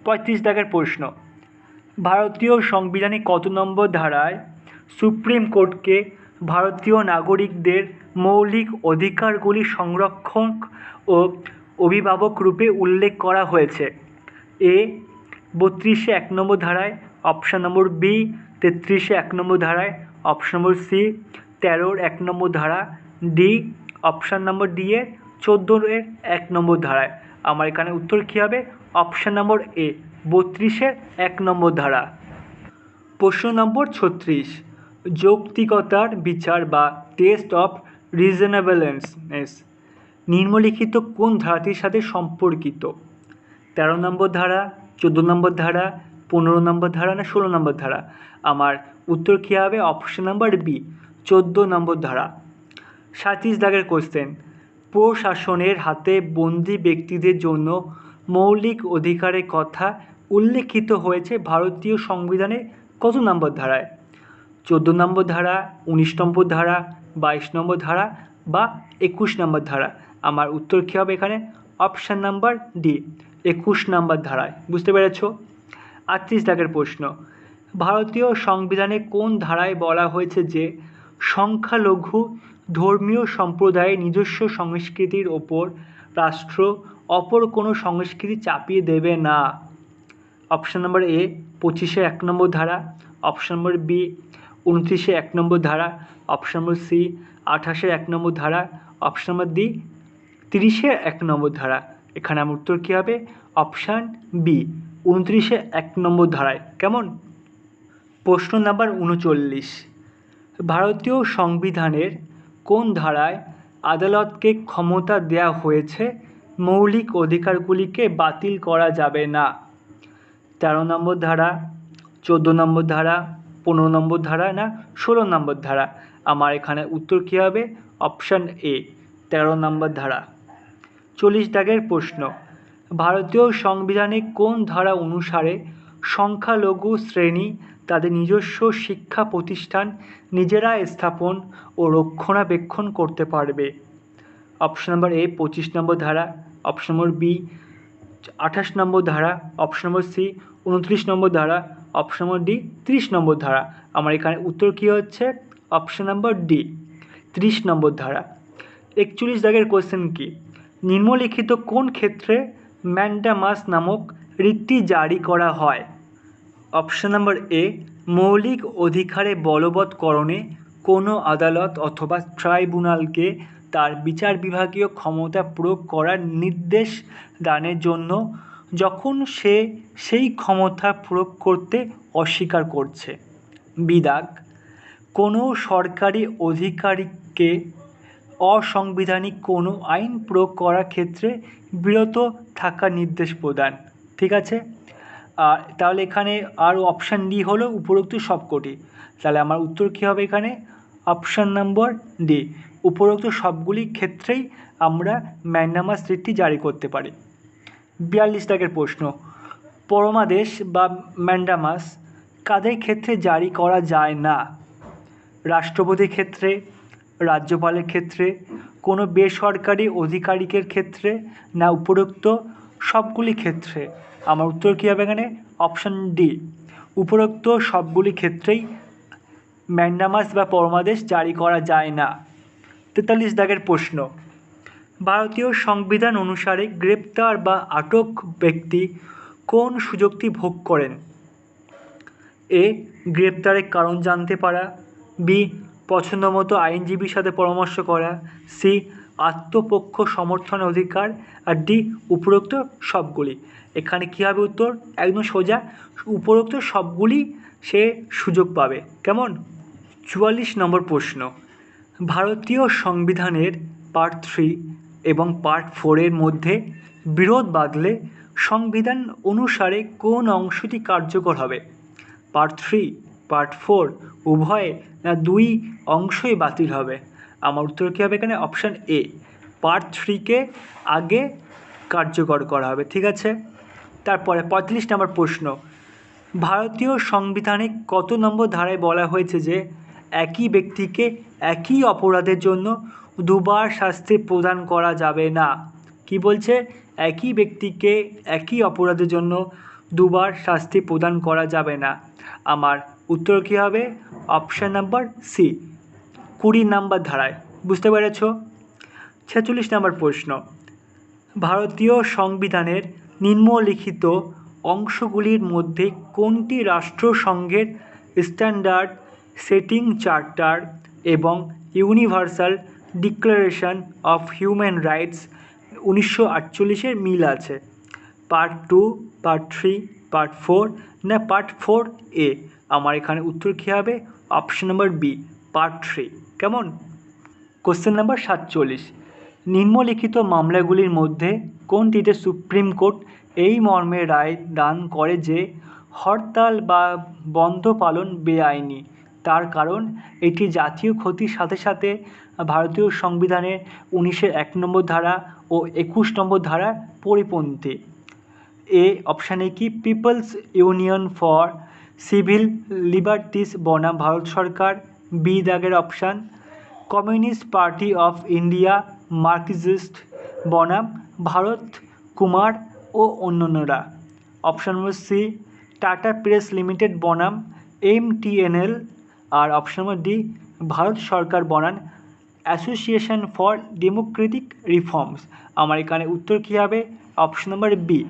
35 দাগের প্রশ্ন, ভারতীয় সংবিধানে কত নম্বর ধারায় সুপ্রিম কোর্টকে ভারতীয় নাগরিকদের মৌলিক অধিকারগুলি সংরক্ষণ ও অভিভাবক রূপে উল্লেখ করা হয়েছে? এ 32-1 নম্বর ধারায়, অপশান নম্বর বি 33-1 নম্বর ধারায়, অপশান নম্বর সি 13-1 নম্বর ধারা, ডি অপশান নম্বর ডি এর 14-1 নম্বর ধারায়। আমার এখানে উত্তর কী হবে? অপশান নম্বর এ 32-1 নম্বর ধারা। প্রশ্ন নম্বর 36, যৌক্তিকতার বিচার বা টেস্ট অফ রিজনেবলনেস নিম্নলিখিত কোন ধারাটির সাথে সম্পর্কিত? 13 নম্বর ধারা, 14 নম্বর ধারা, 15 নম্বর ধারা, না 16 নম্বর ধারা? আমার উত্তর কী হবে? অপশান নাম্বার বি 14 নম্বর ধারা। 37 দাগের কোশ্চেন, প্রশাসনের হাতে বন্দি ব্যক্তিদের জন্য মৌলিক অধিকারের কথা উল্লেখিত হয়েছে ভারতীয় সংবিধানে কত নম্বর ধারায়? 14 নম্বর ধারা, 19 নম্বর ধারা, 22 নম্বর ধারা, বা 21 নম্বর ধারা? আমার উত্তর কী হবে এখানে? অপশান নাম্বার ডি 21 নম্বর ধারায়। বুঝতে পেরেছ? 38 দাগের প্রশ্ন, ভারতীয় সংবিধানে কোন ধারায় বলা হয়েছে যে সংখ্যালঘু ধর্মীয় সম্প্রদায়ের নিজস্ব সংস্কৃতির ওপর রাষ্ট্র অপর কোনো সংস্কৃতি চাপিয়ে দেবে না? অপশান নম্বর এ 25-1 নম্বর ধারা, অপশান নম্বর বি 29-1 নম্বর ধারা, অপশান নম্বর সি 28-1 নম্বর ধারা, অপশান নম্বর ডি 30-1 নম্বর ধারা। এখানে আমার উত্তর কী হবে? অপশান বি 29-1 নম্বর ধারায়। কেমন? প্রশ্ন নাম্বার 39, ভারতীয় সংবিধানের কোন ধারায় আদালতকে ক্ষমতা দেওয়া হয়েছে মৌলিক অধিকারগুলিকে বাতিল করা যাবে না? 13 নম্বর ধারা, 14 নম্বর ধারা, 15 নম্বর ধারা, না 16 নম্বর ধারা? আমার এখানে উত্তর কী হবে? অপশান এ 13 নম্বর ধারা। 40 দাগের প্রশ্ন, ভারতীয় সংবিধানে কোন ধারা অনুসারে সংখ্যালঘু শ্রেণী তাদের নিজস্ব শিক্ষা প্রতিষ্ঠান নিজেরা স্থাপন ও রক্ষণাবেক্ষণ করতে পারবে? অপশান নম্বর এ 25 নম্বর ধারা, অপশান নম্বর বি 28 নম্বর ধারা, অপশান নম্বর সি 29 নম্বর ধারা, অপশান নম্বর ডি 30 নম্বর ধারা। আমার এখানে উত্তর কী হচ্ছে? অপশান নাম্বার ডি 30 নম্বর ধারা। 41 দাগের কোশ্চেন কি, নিম্নলিখিত কোন ক্ষেত্রে ম্যান্ডামাস নামক রিটটি জারি করা হয়? অপশন নাম্বার এ, মৌলিক অধিকারে বলবৎকরণে কোনো আদালত অথবা ট্রাইব্যুনালকে তার বিচার বিভাগীয় ক্ষমতা প্রয়োগ করার নির্দেশ দানের জন্য যখন সে সেই ক্ষমতা প্রয়োগ করতে অস্বীকার করছে। বি দাগ, কোনো সরকারি অধিকারীকে অসাংবিধানিক কোনো আইন প্রয়োগ করার ক্ষেত্রে বিরত থাকার নির্দেশ প্রদান। ঠিক আছে, আর তাহলে এখানে আর অপশান ডি হলো উপরোক্ত সবকটি। তাহলে আমার উত্তর কী হবে এখানে? অপশান নম্বর ডি, উপরোক্ত সবগুলি ক্ষেত্রেই আমরা ম্যান্ডামাস রিটটি জারি করতে পারি। 42 দাগের প্রশ্ন, পরমাদেশ বা ম্যান্ডামাস কাদের ক্ষেত্রে জারি করা যায় না? রাষ্ট্রপতির ক্ষেত্রে, রাজ্যপালের ক্ষেত্রে, কোনো বেসরকারি আধিকারিকের ক্ষেত্রে, না উপরোক্ত সবগুলি ক্ষেত্রে? আমার উত্তর কী হবে এখানে? অপশান ডি, উপরোক্ত সবগুলি ক্ষেত্রেই ম্যান্ডামাস বা পরমাদেশ জারি করা যায় না। 43 দাগের প্রশ্ন, ভারতীয় সংবিধান অনুসারে গ্রেপ্তার বা আটক ব্যক্তি কোন সুযোগটি ভোগ করেন? এ, গ্রেপ্তারের কারণ জানতে পারা, বি, পছন্দমতো আইনজীবীর সাথে পরামর্শ করা, সি, আত্মপক্ষ সমর্থনের অধিকার, আর ডি, উপরোক্ত সবগুলি। এখানে কী হবে উত্তর? একদম সোজা, উপরোক্ত সবগুলি সে সুযোগ পাবে। কেমন? 44 নম্বর প্রশ্ন, ভারতীয় সংবিধানের পার্ট 3 এবং পার্ট 4 এর মধ্যে বিরোধ বাঁধলে সংবিধান অনুসারে কোন অংশটি কার্যকর হবে? পার্ট 3, পার্ট 4 উভয়ে, না দুই অংশই বাতিল হবে? আমার উত্তর কী হবে এখানে? অপশান এ, পার্ট 3কে আগে কার্যকর করা হবে। ঠিক আছে, তারপরে 45 নম্বর প্রশ্ন, ভারতীয় সংবিধানে কত নম্বর ধারায় বলা হয়েছে যে একই ব্যক্তিকে একই অপরাধের জন্য দুবার শাস্তি প্রদান করা যাবে না? কি বলছে? একই ব্যক্তিকে একই অপরাধের জন্য দুবার শাস্তি প্রদান করা যাবে না। আমার উত্তর কী হবে? অপশান নাম্বার সি, 20 নম্বর ধারায়। বুঝতে পেরেছ? 46 নম্বর প্রশ্ন, ভারতীয় সংবিধানের নিম্নলিখিত অংশগুলির মধ্যে কোনটি রাষ্ট্রসংঘের স্ট্যান্ডার্ড সেটিং চার্টার এবং universal declaration of human rights 1948-এর মিল আছে? পার্ট 2, পার্ট 3, পার্ট 4, না পার্ট 4 এ? আমার এখানে উত্তর কী হবে? Option number B, part 3। কেমন? কোশ্চেন নাম্বার 47, নিম্নলিখিত মামলাগুলির মধ্যে কোনটিতে সুপ্রিম কোর্ট এই মর্মে রায় দান করে যে হরতাল বা বন্ধ পালন বেআইনি, তার কারণ এটি জাতীয় ক্ষতির সাথে সাথে ভারতীয় সংবিধানের 19-এর 1 নম্বর ধারা ও 21 নম্বর ধারার পরিপন্থী? এ, অপশানে কি people's union for civil liberties বনাম ভারত সরকার, বি দাগের option Communist Party of India Marxist বনাম ভারত কুমার ও অন্যান্যরা, option number C Tata Press Limited বনাম MTNL, আর অপশান নম্বর ডি ভারত সরকার বনাম অ্যাসোসিয়েশন ফর ডেমোক্রেটিক রিফর্মস। আমার এখানে উত্তর কী হবে? Option number B,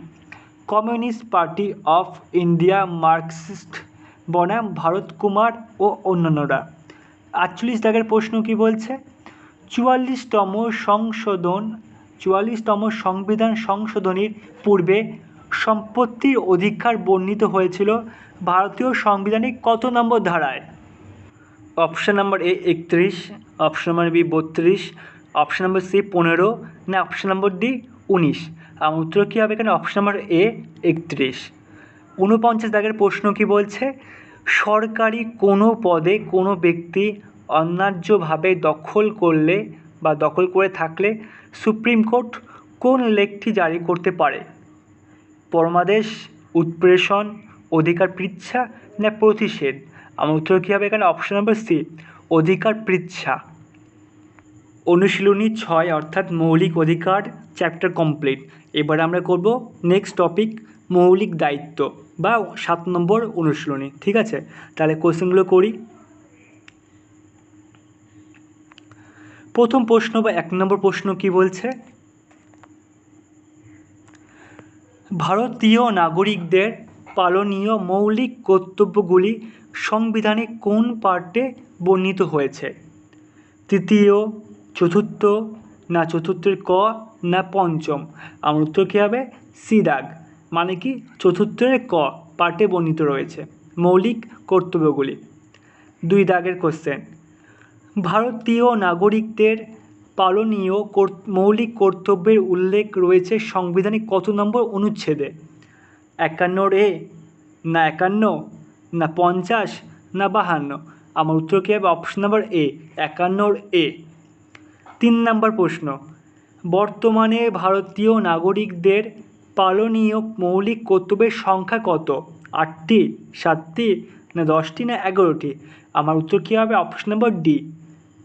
Communist Party of India Marxist বনাম ভারত কুমার ও অন্যান্যরা। 48 দাগের প্রশ্ন কি বলছে? 44তম সংবিধান সংশোধনীর পূর্বে সম্পত্তির অধিকার বর্ণিত হয়েছিল ভারতীয় সংবিধানের কত নম্বর ধারায়? Option number A 31, option number B 32, option number C 15, না অপশান নম্বর ডি 19? আমার উত্তর কী হবে এখানে? Option number A 31। 49 দাগের প্রশ্ন কি বলছে? সরকারি কোনো পদে কোনো ব্যক্তি অন্যায্যভাবে দখল করলে বা দখল করে থাকলে সুপ্রিম কোর্ট কোন লেখটি জারি করতে পারে? পরমাদেশ, উৎপ্রেষণ, অধিকার পৃচ্ছা, না প্রতিষেধ? আমার উত্তর কী হবে এখানে? অপশান নম্বর সি, অধিকার পৃচ্ছা। অনুশীলনী 6 অর্থাৎ মৌলিক অধিকার চ্যাপ্টার কমপ্লিট। এবার আমরা করব নেক্সট টপিক মৌলিক দায়িত্ব বা 7 নম্বর অনুশীলনী। ঠিক আছে, তাহলে কোশ্চেনগুলো করি। প্রথম প্রশ্ন বা 1 নম্বর প্রশ্ন কি বলছে, ভারতীয় নাগরিকদের পালনীয় মৌলিক কর্তব্যগুলি সংবিধানে কোন পার্টে বর্ণিত হয়েছে? তৃতীয়, চতুর্থ, না চতুর্থের ক, না পঞ্চম? আমার উত্তর কী হবে? সি দাগ, মানে কি চতুর্থের ক পার্টে বর্ণিত রয়েছে মৌলিক কর্তব্যগুলি। 2 দাগের কোশ্চেন, ভারতীয় নাগরিকদের পালনীয় মৌলিক কর্তব্যের উল্লেখ রয়েছে সংবিধানে কত নম্বর অনুচ্ছেদে? 51 এ, না 51, না 50, না 52? আমার উত্তর কী হবে? অপশন নাম্বার এ, 51 এ। 3 নম্বর প্রশ্ন, বর্তমানে ভারতীয় নাগরিকদের পালনীয় মৌলিক কর্তব্যের সংখ্যা কত? 8টি, 7টি, না 10টি, না 11টি? আমার উত্তর কী হবে? অপশন নম্বর ডি।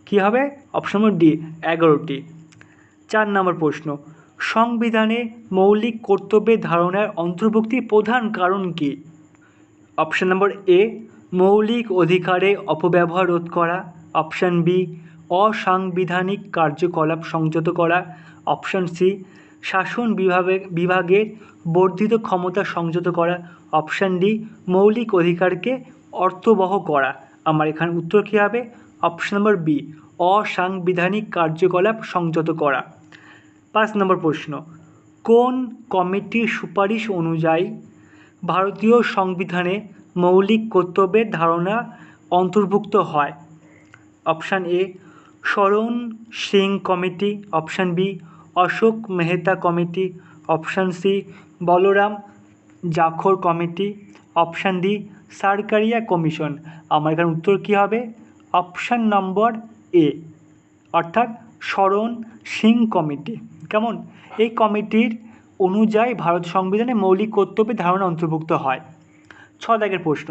কী হবে? অপশন নম্বর ডি, 11টি। 4 নম্বর প্রশ্ন, সংবিধানে মৌলিক কর্তব্যের ধারণার অন্তর্ভুক্তির প্রধান কারণ কী? অপশন নম্বর এ, মৌলিক অধিকারে অপব্যবহার রোধ করা। অপশান বি, অসাংবিধানিক কার্যকলাপ সংযত করা। অপশান সি, শাসন বিভাগের বর্ধিত ক্ষমতা সংযত করা। অপশান ডি, মৌলিক অধিকারকে অর্থবহ করা। আমার এখানে উত্তর কী হবে? অপশান নম্বর বি, অসাংবিধানিক কার্যকলাপ সংযত করা। 5 নম্বর প্রশ্ন, কোন কমিটির সুপারিশ অনুযায়ী ভারতীয় সংবিধানে মৌলিক কর্তব্যের ধারণা অন্তর্ভুক্ত হয়? Option A, Sharan Singh committee. Option B, Ashok Mehta committee. Option C, Balram Jakhar committee. Option D, Sarkaria commission. আমার এখানে উত্তর কী হবে? অপশান নম্বর এ, অর্থাৎ শরণ সিং কমিটি। কেমন? এই কমিটির অনুযায়ী ভারত সংবিধানে মৌলিক কর্তব্যের ধারণা অন্তর্ভুক্ত হয়। 6 দাগের প্রশ্ন,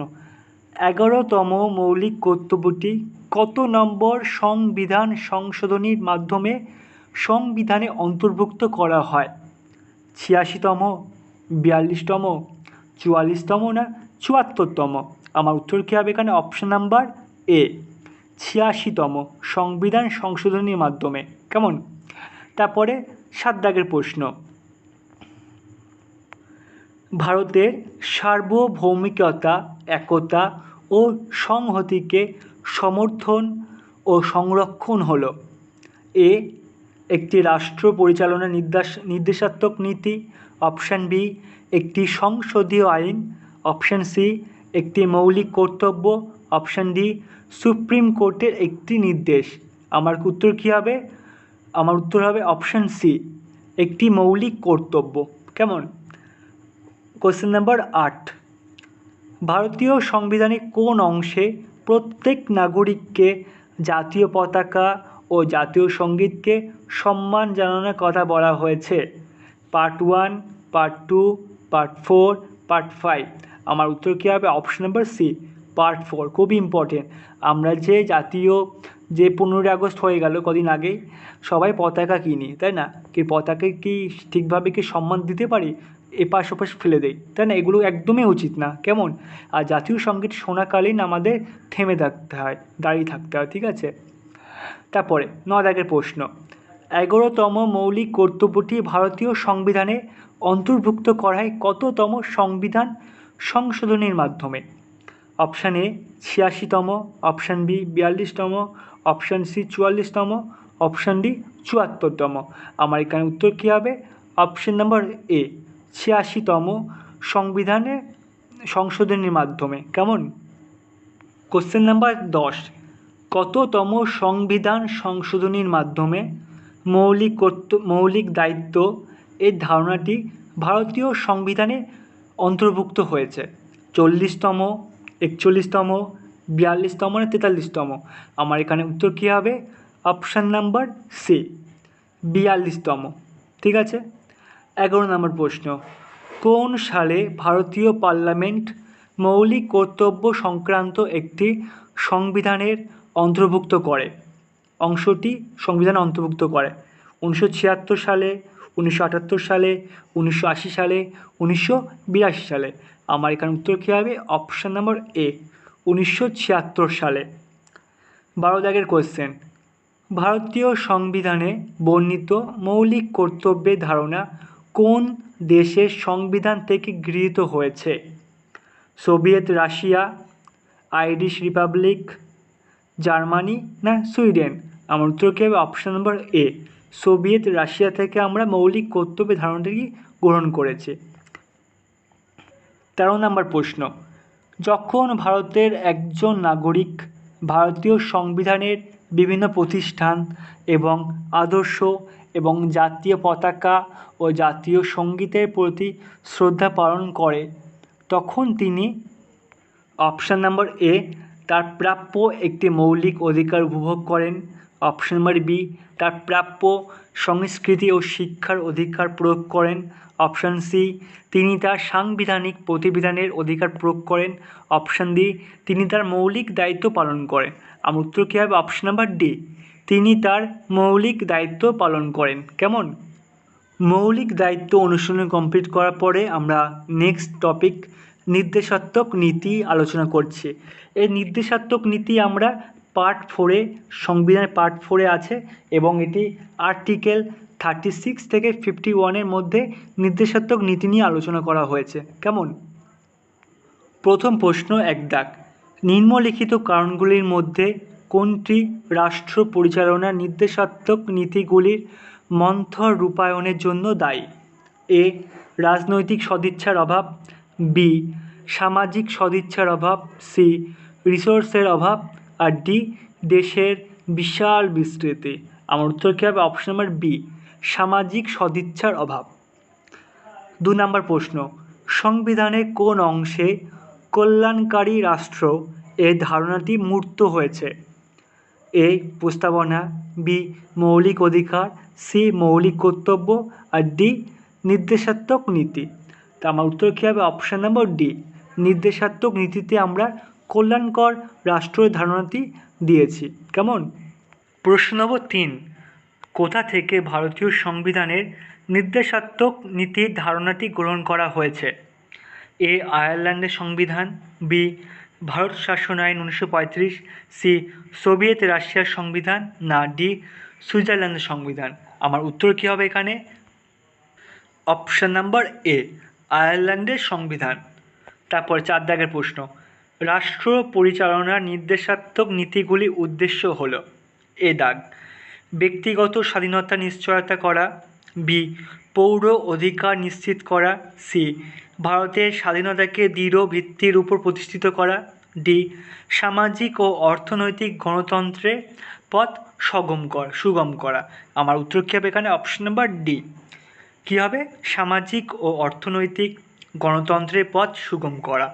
11তম মৌলিক কর্তব্যটি কত নম্বর সংবিধান সংশোধনীর মাধ্যমে সংবিধানে অন্তর্ভুক্ত করা হয়? 86তম, 42তম, 44তম, না 74তম? আমার উত্তর কী হবে এখানে? অপশান নাম্বার এ, 86তম সংবিধান সংশোধনীর মাধ্যমে। কেমন? তারপরে 7 দাগের প্রশ্ন, ভারতের সার্বভৌমিকতা, একতা ও সংহতিকে সমর্থন ও সংরক্ষণ হল এ, একটি রাষ্ট্র পরিচালনা নির্দেশাত্মক নীতি। অপশান বি, একটি সংসদীয় আইন। অপশান সি, একটি মৌলিক কর্তব্য। অপশান ডি, সুপ্রিম কোর্টের একটি নির্দেশ। আমার উত্তর কী হবে? আমার উত্তর হবে অপশান সি, একটি মৌলিক কর্তব্য। কেমন? কোশ্চেন নাম্বার 8, ভারতীয় সংবিধানের কোন অংশে প্রত্যেক নাগরিককে জাতীয় পতাকা ও জাতীয় সঙ্গীতকে সম্মান জানানোর কথা বলা হয়েছে? Part 1, part 2, part 4, part 5? আমার উত্তর কী হবে? Option number C, part 4। খুবই ইম্পর্টেন্ট। আমরা যে জাতীয় যে 15ই আগস্ট হয়ে গেল কদিন আগেই, সবাই পতাকা কিনি, তাই না? কি পতাকাকে কি ঠিকভাবে কি সম্মান দিতে পারি? এপাশ ওপাশ ফেলে দেই, তাই না? এগুলো একদমই উচিত না। কেমন? আর জাতীয় সঙ্গীত শোনাকালীন আমাদের থেমে থাকতে হয়, দাঁড়িয়ে থাকতে হয়, ঠিক আছে? তারপরে 9 দাগের প্রশ্ন, 11তম মৌলিক কর্তব্যটি ভারতীয় সংবিধানে অন্তর্ভুক্ত করায় কততম সংবিধান সংশোধনীর মাধ্যমে? অপশান এ 86তম, অপশান বি 42তম, অপশান সি 44তম, অপশান ডি 74তম? আমার এখানে উত্তর কী হবে? অপশান নাম্বার এ, 86তম সংবিধানে সংশোধনীর মাধ্যমে। কেমন? কোশ্চেন নাম্বার 10, কততম সংবিধান সংশোধনীর মাধ্যমে মৌলিক দায়িত্ব এর ধারণাটি ভারতীয় সংবিধানে অন্তর্ভুক্ত হয়েছে? 40তম, 41তম, 42তম, না 43তম? আমার এখানে উত্তর কী হবে? অপশান নাম্বার সি, 42তম। ঠিক আছে? 11 নম্বর প্রশ্ন, কোন সালে ভারতীয় পার্লামেন্ট মৌলিক কর্তব্য সংক্রান্ত একটি সংবিধানের অন্তর্ভুক্ত করে? অংশটি সংবিধানে অন্তর্ভুক্ত করে? 1976 সালে, 1978 সালে, 1980 সালে, 1982 সালে? আমার এখানে উত্তর কী হবে? অপশান নাম্বার এ, 1976 সালে। 12 দাগের কোয়েশ্চেন, ভারতীয় সংবিধানে বর্ণিত মৌলিক কর্তব্যের ধারণা কোন দেশের সংবিধান থেকে গৃহীত হয়েছে? Soviet Russia, Irish Republic, Germany না সুইডেন? আমার উত্তর কী হবে? অপশান নম্বর এ, সোভিয়েত রাশিয়া থেকে আমরা মৌলিক কর্তব্যের ধারণাটি গ্রহণ করেছি। 13 নম্বর প্রশ্ন, যখন ভারতের একজন নাগরিক ভারতীয় সংবিধানের বিভিন্ন প্রতিষ্ঠান এবং আদর্শ এবং জাতীয় পতাকা ও জাতীয় সঙ্গীতের প্রতি শ্রদ্ধা পালন করে, তখন তিনি অপশান নম্বর এ, তার প্রাপ্য একটি মৌলিক অধিকার উপভোগ করেন। অপশান নম্বর বি, তার প্রাপ্য সংস্কৃতি ও শিক্ষার অধিকার প্রয়োগ করেন। অপশান সি, তিনি তার সাংবিধানিক প্রতিবিধানের অধিকার প্রয়োগ করেন। অপশান ডি, তিনি তার মৌলিক দায়িত্ব পালন করেন। আমার উত্তর কী হবে? অপশান নাম্বার ডি, তিনি তার মৌলিক দায়িত্ব পালন করেন। কেমন? মৌলিক দায়িত্ব অনুশীলন কমপ্লিট করার পরে আমরা নেক্সট টপিক নির্দেশাত্মক নীতি আলোচনা করছি। এই নির্দেশাত্মক নীতি আমরা পার্ট 4-এ, সংবিধানের পার্ট 4-এ আছে এবং এটি আর্টিকেল 36 থেকে 51-এর মধ্যে নির্দেশাত্মক নীতি নিয়ে আলোচনা করা হয়েছে। কেমন? প্রথম প্রশ্ন, এক দাগ, নিম্নলিখিত কারণগুলির মধ্যে কোনটি রাষ্ট্র পরিচালনার নির্দেশাত্মক নীতিগুলির মন্থর রূপায়ণের জন্য দায়ী? এ, রাজনৈতিক সদিচ্ছার অভাব, বি, সামাজিক সদিচ্ছার অভাব, সি, রিসোর্সের অভাব, আর ডি, দেশের বিশাল বিস্তৃতি। আমার উত্তর কী হবে? অপশন নাম্বার বি, সামাজিক সদিচ্ছার অভাব। 2 নম্বর প্রশ্ন, সংবিধানের কোন অংশে কল্যাণকারী রাষ্ট্র এর ধারণাটি মূর্ত হয়েছে? এ, প্রস্তাবনা, বি, মৌলিক অধিকার, সি, মৌলিক কর্তব্য, আর ডি, নির্দেশাত্মক নীতি। তা আমার উত্তর কী হবে? অপশান নম্বর ডি, নির্দেশাত্মক নীতিতে আমরা কল্যাণকর রাষ্ট্রের ধারণাটি দিয়েছি। কেমন? প্রশ্ন নম্বর 3, কোথা থেকে ভারতীয় সংবিধানের নির্দেশাত্মক নীতির ধারণাটি গ্রহণ করা হয়েছে? এ, আয়ারল্যান্ডের সংবিধান, বি, ভারত শাসন আইন 1935, সি, সোভিয়েত রাশিয়ার সংবিধান, না ডি, সুইজারল্যান্ডের সংবিধান। আমার উত্তর কী হবে এখানে? অপশান নাম্বার এ, আয়ারল্যান্ডের সংবিধান। তারপর 4 দাগের প্রশ্ন, রাষ্ট্র পরিচালনার নির্দেশাত্মক নীতিগুলি উদ্দেশ্য হলো? এ দাগ, ব্যক্তিগত স্বাধীনতা নিশ্চয়তা করা, বি, পৌর অধিকার নিশ্চিত করা, সি, ভারতের স্বাধীনতাকে দৃঢ় ভিত্তির উপর প্রতিষ্ঠিত করা, ডি, সামাজিক ও অর্থনৈতিক গণতন্ত্রের পথ সুগম করা। আমার উত্তর কী হবে এখানে? অপশন নাম্বার ডি, কী হবে? সামাজিক ও অর্থনৈতিক গণতন্ত্রের পথ সুগম করা।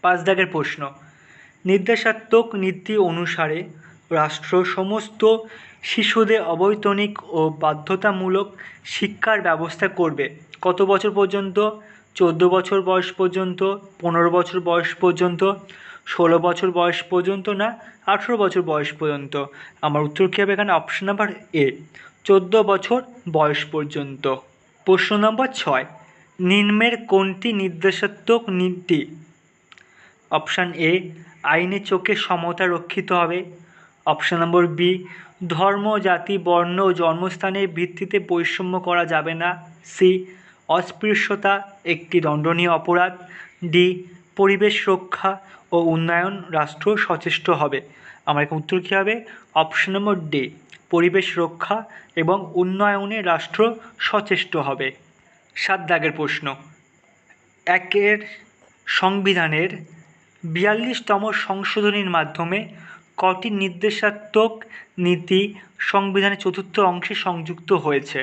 5 দাগের প্রশ্ন, নির্দেশাত্মক নীতি অনুসারে রাষ্ট্র সমস্ত শিশুদের অবৈতনিক ও বাধ্যতামূলক শিক্ষার ব্যবস্থা করবে কত বছর পর্যন্ত? 14 বছর বয়স পর্যন্ত, 15 বছর বয়স পর্যন্ত, 16 বছর বয়স পর্যন্ত, না 18 বছর বয়স পর্যন্ত? আমার উত্তর কী হবে এখানে? অপশন নাম্বার এ, 14 বছর বয়স পর্যন্ত। প্রশ্ন নম্বর 6, নিম্নের কোনটি নির্দেশাত্মক নীতি? অপশান এ, আইনের চোখে সমতা রক্ষিত হবে। অপশান নম্বর বি, ধর্ম, জাতি, বর্ণ ও জন্মস্থানের ভিত্তিতে বৈষম্য করা যাবে না। সি, অস্পৃশ্যতা একটি দণ্ডনীয় অপরাধ। ডি, পরিবেশ রক্ষা ও উন্নয়ন রাষ্ট্র সচেষ্ট হবে। আমার এখন উত্তর কী হবে? অপশান নম্বর ডি, পরিবেশ রক্ষা এবং উন্নয়নে রাষ্ট্র সচেষ্ট হবে। 7 দাগের প্রশ্ন, একের সংবিধানের 42তম সংশোধনীর মাধ্যমে কটি নির্দেশাত্মক নীতি সংবিধানের 4র্থ অংশে সংযুক্ত হয়েছে?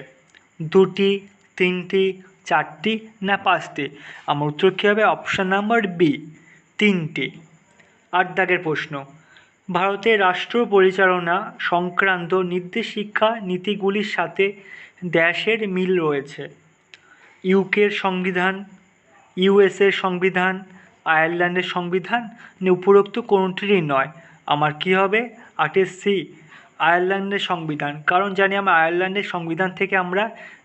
2টি, 3টি, 4টি, না 5টি? আমার উত্তর কী হবে? অপশান নাম্বার বি, 3টি। 8 দাগের প্রশ্ন, ভারতের রাষ্ট্র পরিচালনা সংক্রান্ত নির্দেশিকা নীতিগুলির সাথে দেশের মিল রয়েছে? ইউকের সংবিধান, ইউএসের সংবিধান, আয়ারল্যান্ডের সংবিধান, উপরোক্ত কোনটিরই নয়? আমার কি হবে? 8 সি, আয়ারল্যান্ডের সংবিধান। কারণ জানি আমরা আয়ারল্যান্ডের সংবিধান থেকে আমরা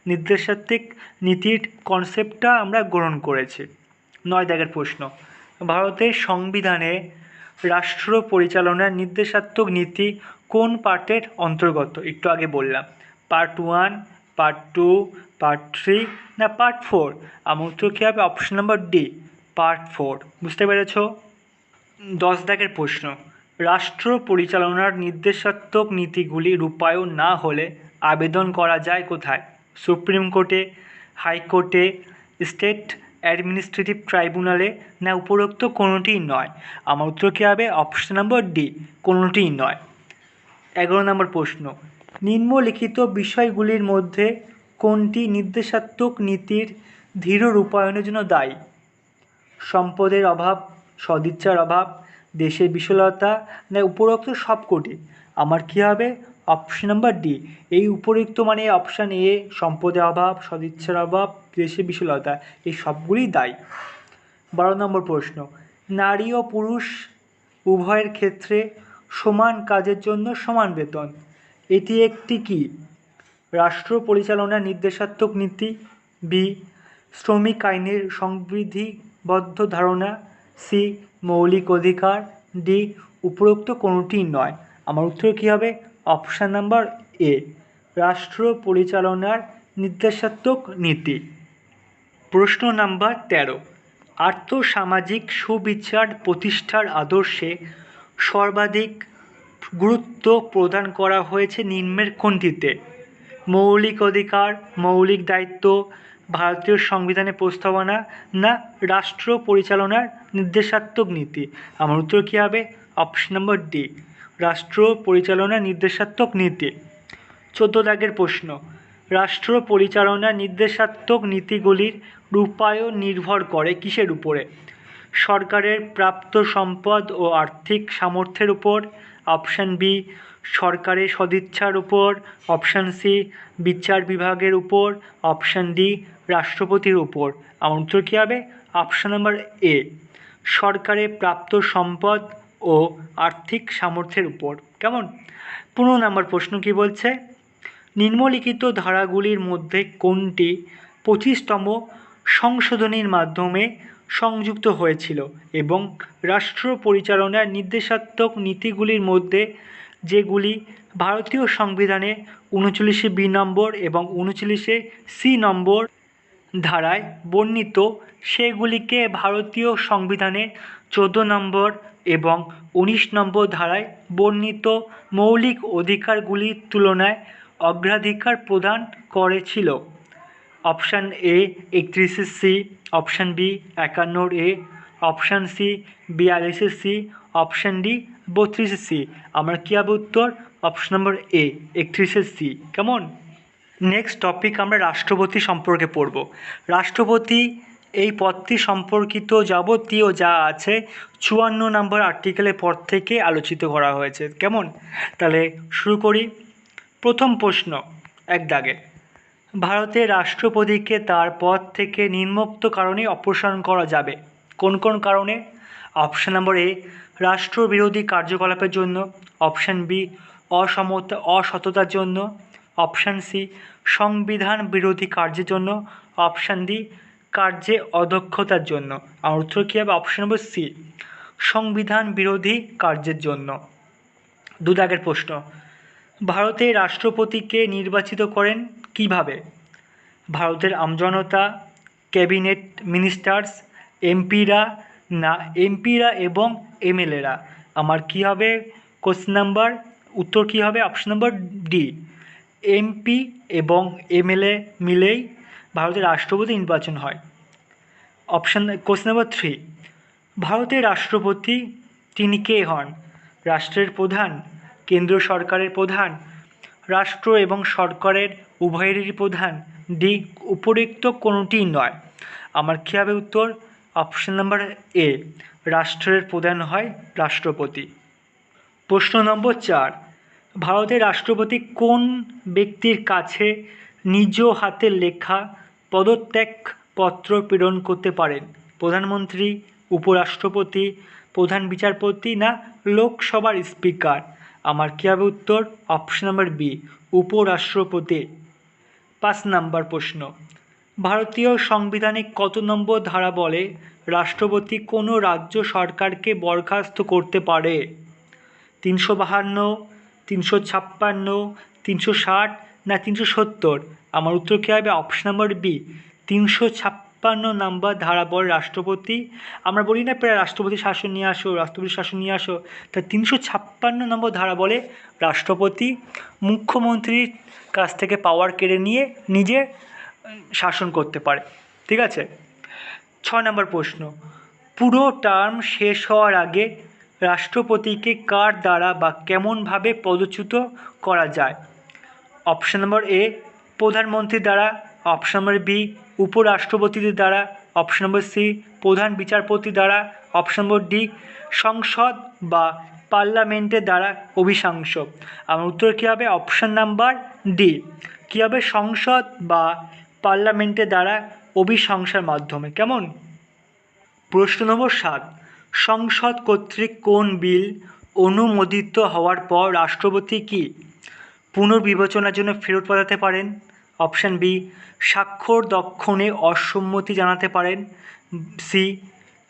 নির্দেশাত্মক নীতির কনসেপ্টটা আমরা গ্রহণ করেছি। 9 দাগের প্রশ্ন, ভারতের সংবিধানে রাষ্ট্র পরিচালনার নির্দেশাত্মক নীতি কোন পার্টের অন্তর্গত? একটু আগে বললাম, পার্ট 1, পার্ট 2, পার্ট 3 না পার্ট 4? আমার উত্তর কী হবে? Option number D, part 4। বুঝতে পেরেছ? 10 দাগের প্রশ্ন, রাষ্ট্র পরিচালনার নির্দেশাত্মক নীতিগুলি রূপায়ণ না হলে আবেদন করা যায় কোথায়? সুপ্রিম কোর্টে, হাইকোর্টে, স্টেট অ্যাডমিনিস্ট্রেটিভ ট্রাইব্যুনালে না উপরোক্ত কোনোটিই নয়? আমার উত্তর কী হবে? অপশন নাম্বার ডি, কোনোটিই নয়। 11 নম্বর প্রশ্ন, নিম্নলিখিত বিষয়গুলির মধ্যে কোনটি নির্দেশাত্মক নীতির ধীর রূপায়ণের জন্য দায়ী? সম্পদের অভাব, সদিচ্ছার অভাব, দেশের বিশালতা না উপরোক্ত সবকটি? আমার কী হবে? অপশন নাম্বার ডি, এই উপরোক্ত মানে অপশান এ, সম্পদের অভাব, সদিচ্ছার অভাব, দেশের বিশালতা, এই সবগুলিই দায়ী। 12 নম্বর প্রশ্ন, নারী ও পুরুষ উভয়ের ক্ষেত্রে সমান কাজের জন্য সমান বেতন, এটি একটি কি? রাষ্ট্র পরিচালনার নির্দেশাত্মক নীতি, বি শ্রমিক আইনের সংবিধিবদ্ধ ধারণা, সি মৌলিক অধিকার, ডি উপরোক্ত কোনোটিই নয়? আমার উত্তর কী হবে? অপশান নাম্বার এ, রাষ্ট্র পরিচালনার নির্দেশাত্মক নীতি। প্রশ্ন নাম্বার 13, আর্থসামাজিক সুবিচার প্রতিষ্ঠার আদর্শে সর্বাধিক গুরুত্ব প্রদান করা হয়েছে নিম্নের কোনটিতে? মৌলিক অধিকার, মৌলিক দায়িত্ব, ভারতীয় সংবিধানের প্রস্তাবনা না রাষ্ট্র পরিচালনার নির্দেশাত্মক নীতি? আমার উত্তর কী হবে? অপশন নম্বর ডি, রাষ্ট্র পরিচালনার নির্দেশাত্মক নীতি। 14 দাগের প্রশ্ন, রাষ্ট্র পরিচালনার নির্দেশাত্মক নীতিগুলির রূপায়ণ নির্ভর করে কিসের উপরে? সরকারের প্রাপ্ত সম্পদ ও আর্থিক সামর্থ্যের উপর, অপশান বি সরকারের সদিচ্ছার উপর, অপশান সি বিচার বিভাগের উপর, অপশান ডি রাষ্ট্রপতির উপর? আমার উত্তর কী হবে? অপশান নাম্বার এ, সরকারের প্রাপ্ত সম্পদ ও আর্থিক সামর্থ্যের উপর। কেমন? 15 নম্বর প্রশ্ন কি বলছে? নিম্নলিখিত ধারাগুলির মধ্যে কোনটি 25তম সংশোধনীর মাধ্যমে সংযুক্ত হয়েছিল এবং রাষ্ট্র পরিচালনার নির্দেশাত্মক নীতিগুলির মধ্যে যেগুলি ভারতীয় সংবিধানে 39 বি নম্বর এবং 39 সি নম্বর ধারায় বর্ণিত সেগুলিকে ভারতীয় সংবিধানে 14 নম্বর এবং 19 নম্বর ধারায় বর্ণিত মৌলিক অধিকারগুলির তুলনায় অগ্রাধিকার প্রদান করেছিল? Option A 31 C, option B 51 A, option C 42 C, option D 32 C. আমার কী হবে উত্তর? Option number A 31 C. কেমন? নেক্সট টপিক আমরা রাষ্ট্রপতি সম্পর্কে পড়ব। রাষ্ট্রপতি এই পদটি সম্পর্কিত যাবতীয় যা আছে 54 নম্বর আর্টিকেলের পর থেকে আলোচিত করা হয়েছে। কেমন? তাহলে শুরু করি। প্রথম প্রশ্ন, এক দাগে, ভারতের রাষ্ট্রপতিকে তার পদ থেকে নিম্নোক্ত কারণে অপসারণ করা যাবে। কোন কোন কারণে? অপশান নম্বর এ রাষ্ট্রবিরোধী কার্যকলাপের জন্য, অপশান বি অসততার জন্য, অপশান সি সংবিধান বিরোধী কার্যের জন্য, অপশান ডি কার্যে অদক্ষতার জন্য। আমার উত্তর কী হবে? অপশান নম্বর সি সংবিধান বিরোধী কার্যের জন্য। 2 দাগের প্রশ্ন, ভারতের রাষ্ট্রপতিকে নির্বাচিত করেন কিভাবে? ভারতের আমজনতা, ক্যাবিনেট মিনিস্টার্স, এমপিরা না এমপিরা এবং এমএলএরা? আমার কী হবে কোশ্চেন নাম্বার? উত্তর কী হবে? অপশন নম্বর ডি, এমপি এবং এমএলএ মিলেই ভারতের রাষ্ট্রপতি নির্বাচন হয়। অপশান কোশ্চেন নাম্বার 3, ভারতের রাষ্ট্রপতি তিনি কে হন? রাষ্ট্রের প্রধান, কেন্দ্র সরকারের প্রধান, রাষ্ট্র এবং সরকারের উভয়েরই প্রধান, ডি উপরিক্ত কোনোটিই নয়? আমার কী হবে উত্তর? অপশান নাম্বার এ, রাষ্ট্রের প্রধান হয় রাষ্ট্রপতি। প্রশ্ন নম্বর 4, ভারতের রাষ্ট্রপতি কোন ব্যক্তির কাছে নিজ হাতে লেখা পদত্যাগপত্র প্রেরণ করতে পারেন? প্রধানমন্ত্রী, উপরাষ্ট্রপতি, প্রধান বিচারপতি না লোকসভার স্পিকার? আমার কী হবে উত্তর? অপশন নাম্বার বি, উপরাষ্ট্রপতি। 5 নম্বর প্রশ্ন, ভারতীয় সংবিধানে কত নম্বর ধারা বলে রাষ্ট্রপতি কোনো রাজ্য সরকারকে বরখাস্ত করতে পারে? 352, 356, 360 না 370? আমার উত্তর কী হবে? অপশন নাম্বার বি, 356 নম্বর ধারা বলে রাষ্ট্রপতি, আমরা বলি না প্রায় রাষ্ট্রপতি শাসন নিয়ে আসো, রাষ্ট্রপতি শাসন নিয়ে আসো, তা 356 নম্বর ধারা বলে রাষ্ট্রপতি মুখ্যমন্ত্রীর কাছ থেকে পাওয়ার কেড়ে নিয়ে নিজে শাসন করতে পারে। ঠিক আছে, 6 নম্বর প্রশ্ন, পুরো টার্ম শেষ হওয়ার আগে রাষ্ট্রপতিকে কার দ্বারা বা কেমনভাবে পদচ্যুত করা যায়? অপশন নম্বর এ, প্রধানমন্ত্রীর দ্বারা, অপশন নম্বর বি, উপরাষ্ট্রপতিদের দ্বারা, অপশন নম্বর সি, প্রধান বিচারপতি দ্বারা, অপশন নম্বর ডি, সংসদ বা পার্লামেন্টের দ্বারা অভিশংস। আমার উত্তর কী হবে? অপশন নাম্বার ডি, কী হবে? সংসদ বা পার্লামেন্টের দ্বারা অভিশংসার মাধ্যমে। কেমন? প্রশ্ন নম্বর 7, সংসদ কর্তৃক কোন বিল অনুমোদিত হওয়ার পর রাষ্ট্রপতি কি পুনর্বিবেচনার জন্য ফেরত পাঠাতে পারেন? অপশান বি, স্বাক্ষর দক্ষিণে অসম্মতি জানাতে পারেন, সি,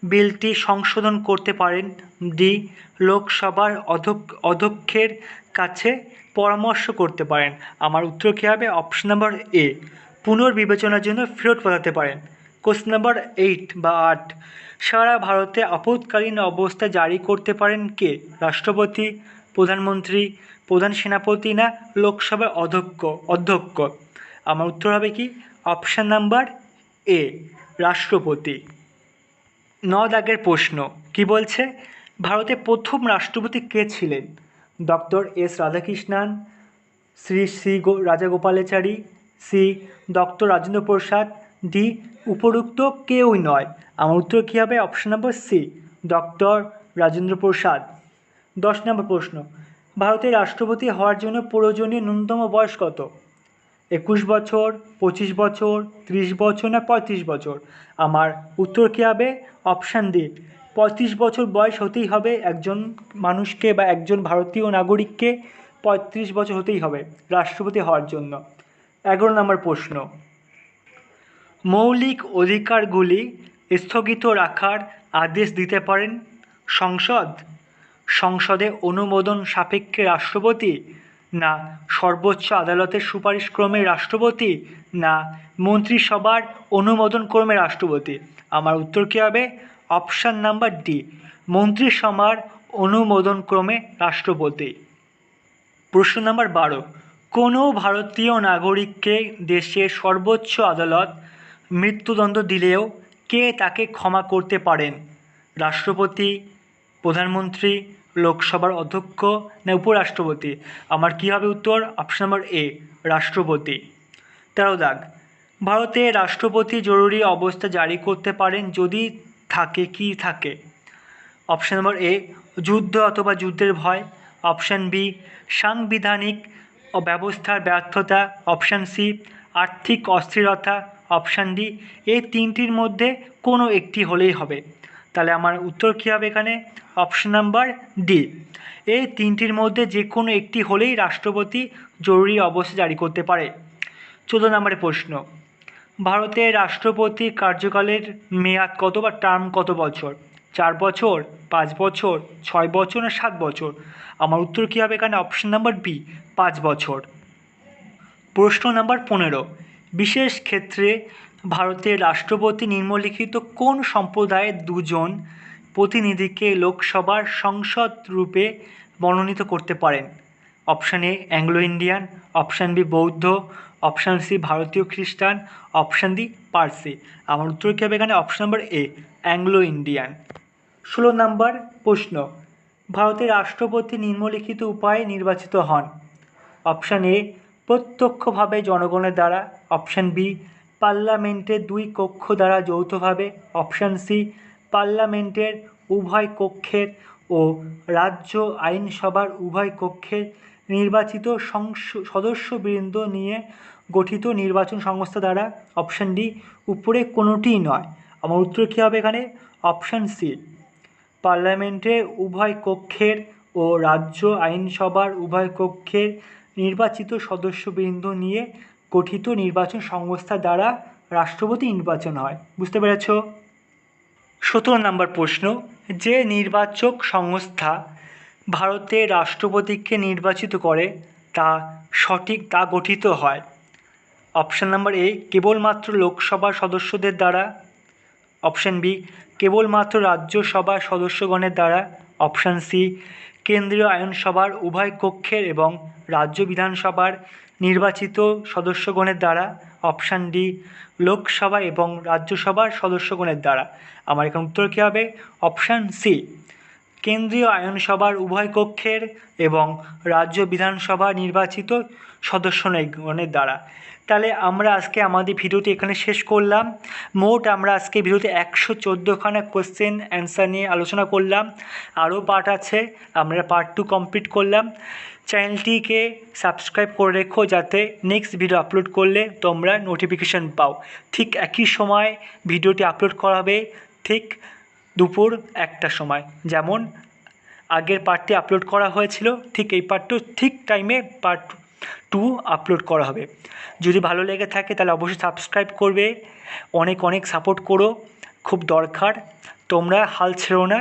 বিলটি সংশোধন করতে পারেন, ডি, লোকসভার অধ্যক্ষের কাছে পরামর্শ করতে পারেন। আমার উত্তর কী হবে? অপশন নাম্বার এ, পুনর্বিবেচনার জন্য ফেরত পাঠাতে পারেন। কোশ্চেন নাম্বার 8 বা 8, সারা ভারতে আপৎকালীন অবস্থা জারি করতে পারেন কে? রাষ্ট্রপতি, প্রধানমন্ত্রী, প্রধান সেনাপতি না লোকসভার অধ্যক্ষ? আমার উত্তর হবে কি? অপশান নাম্বার এ, রাষ্ট্রপতি। 9 দাগের প্রশ্ন কি বলছে? ভারতের প্রথম রাষ্ট্রপতি কে ছিলেন? Doctor S Radhakrishnan, Shri Shri Rajagopalachari, C, doctor Rajendra Prasad, D, উপরুক্ত কেউই নয়। আমার উত্তর কী হবে? Option number C, doctor Rajendra Prasad. 10 নম্বর প্রশ্ন, ভারতের রাষ্ট্রপতি হওয়ার জন্য প্রয়োজনীয় ন্যূনতম বয়স কত? 21 বছর, 25 বছর, 30 বছর না 35 বছর? আমার উত্তর কী হবে? অপশান ডি, 35 বছর বয়স হতেই হবে একজন মানুষকে বা একজন ভারতীয় নাগরিককে 35 বছর হতেই হবে রাষ্ট্রপতি হওয়ার জন্য। 11 নম্বর প্রশ্ন, মৌলিক অধিকারগুলি স্থগিত রাখার আদেশ দিতে পারেন সংসদ? সংসদে অনুমোদন সাপেক্ষে রাষ্ট্রপতি, না সর্বোচ্চ আদালতের সুপারিশক্রমে রাষ্ট্রপতি, না মন্ত্রিসভার অনুমোদন ক্রমে রাষ্ট্রপতি? আমার উত্তর কী হবে? অপশান নাম্বার ডি, মন্ত্রিসভার অনুমোদন ক্রমে রাষ্ট্রপতি। প্রশ্ন নাম্বার 12, কোনো ভারতীয় নাগরিককে দেশের সর্বোচ্চ আদালত মৃত্যুদণ্ড দিলেও কে তাকে ক্ষমা করতে পারেন? রাষ্ট্রপতি, প্রধানমন্ত্রী, লোকসভার অধ্যক্ষ না উপরাষ্ট্রপতি? আমার কী হবে উত্তর? অপশন নম্বর এ, রাষ্ট্রপতি। 13 দাগ, ভারতের রাষ্ট্রপতি জরুরি অবস্থা জারি করতে পারেন যদি থাকে কি থাকে? অপশন নম্বর এ, যুদ্ধ অথবা যুদ্ধের ভয়, অপশান বি, সাংবিধানিক ব্যবস্থার ব্যর্থতা, অপশান সি, আর্থিক অস্থিরতা, অপশান ডি, এই তিনটির মধ্যে কোনো একটি হলেই হবে। তাহলে আমার উত্তর কী হবে এখানে? অপশন নাম্বার ডি, এই তিনটির মধ্যে যে কোনো একটি হলেই রাষ্ট্রপতি জরুরি অবস্থা জারি করতে পারে। 14 নম্বরের প্রশ্ন, ভারতের রাষ্ট্রপতি কার্যকালের মেয়াদ কত বা টার্ম কত বছর? 4 বছর, 5 বছর, 6 বছর না 7 বছর? আমার উত্তর কী হবে এখানে? অপশন নাম্বার বি, 5 বছর। প্রশ্ন নাম্বার 15, বিশেষ ক্ষেত্রে ভারতের রাষ্ট্রপতি নিম্নলিখিত কোন সম্প্রদায়ের 2 জন প্রতিনিধিকে লোকসভার সংসদ রূপে মনোনীত করতে পারেন? Option A, Anglo Indian, option B, বৌদ্ধ, অপশান সি, ভারতীয় খ্রিস্টান, অপশান ডি, পার্সি? আমার উত্তর কী হবে এখানে? অপশান নাম্বার এ, অ্যাংলো ইন্ডিয়ান। 16 নম্বর প্রশ্ন, ভারতের রাষ্ট্রপতি নিম্নলিখিত উপায়ে নির্বাচিত হন? অপশান এ, প্রত্যক্ষভাবে জনগণের দ্বারা, অপশান বি, পার্লামেন্টের 2 কক্ষ দ্বারা যৌথভাবে, অপশান সি, পার্লামেন্টের উভয় কক্ষের ও রাজ্য আইনসভার উভয় কক্ষের নির্বাচিত সদস্যবৃন্দ নিয়ে গঠিত নির্বাচন সংস্থা দ্বারা, অপশান ডি, উপরে কোনোটিই নয়। আমার উত্তর কী হবে এখানে? অপশান সি, পার্লামেন্টের উভয় কক্ষের ও রাজ্য আইনসভার উভয় কক্ষের নির্বাচিত সদস্যবৃন্দ নিয়ে গঠিত নির্বাচন সংস্থা দ্বারা রাষ্ট্রপতি নির্বাচন হয়। বুঝতে পেরেছ? 17 নম্বর প্রশ্ন, যে নির্বাচক সংস্থা ভারতের রাষ্ট্রপতিকে নির্বাচিত করে তা গঠিত হয়। অপশান নাম্বার এ, কেবলমাত্র লোকসভার সদস্যদের দ্বারা। অপশান বি, কেবলমাত্র রাজ্যসভার সদস্যগণের দ্বারা। অপশান সি, কেন্দ্রীয় আইনসভার উভয় কক্ষের এবং রাজ্য বিধানসভার নির্বাচিত সদস্যগণের দ্বারা। অপশান ডি, লোকসভা এবং রাজ্যসভার সদস্যগণের দ্বারা। আমার এখানে উত্তর কী হবে? অপশান সি, কেন্দ্রীয় আইনসভার উভয় কক্ষের এবং রাজ্য বিধানসভা নির্বাচিত সদস্যগণের দ্বারা। তাহলে আমরা আজকে আমাদের ভিডিওটি এখানে শেষ করলাম। মোট আমরা আজকে ভিডিওতে 114খানা কোশ্চেন অ্যান্সার নিয়ে আলোচনা করলাম। আরও পার্ট আছে, আমরা পার্ট 2 কমপ্লিট করলাম। চ্যানেলটিকে সাবস্ক্রাইব করে রেখো যাতে নেক্সট ভিডিও আপলোড করলে তোমরা নোটিফিকেশান পাও। ঠিক একই সময় ভিডিওটি আপলোড করা হবে, ঠিক দুপুর 1টার সময়। যেমন আগের পার্টটি আপলোড করা হয়েছিল, ঠিক এই পার্টটিও ঠিক টাইমে পার্ট 2 আপলোড করা হবে। যদি ভালো লেগে থাকে তাহলে অবশ্যই সাবস্ক্রাইব করবে, অনেক অনেক সাপোর্ট করো, খুব দরকার। তোমরা হাল ছেড়ো না,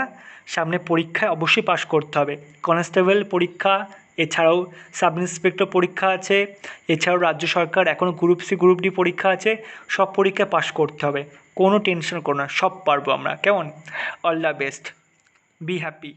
সামনে পরীক্ষায় অবশ্যই পাশ করতে হবে। কনস্টেবল পরীক্ষা, এছাড়াও সাব ইন্সপেক্টর পরীক্ষা আছে, এছাড়াও রাজ্য সরকার এখনও গ্রুপ সি গ্রুপ ডি পরীক্ষা আছে। সব পরীক্ষায় পাশ করতে হবে, কোনো টেনশন করো না, সব পারবো আমরা। কেমন? All the best, be happy.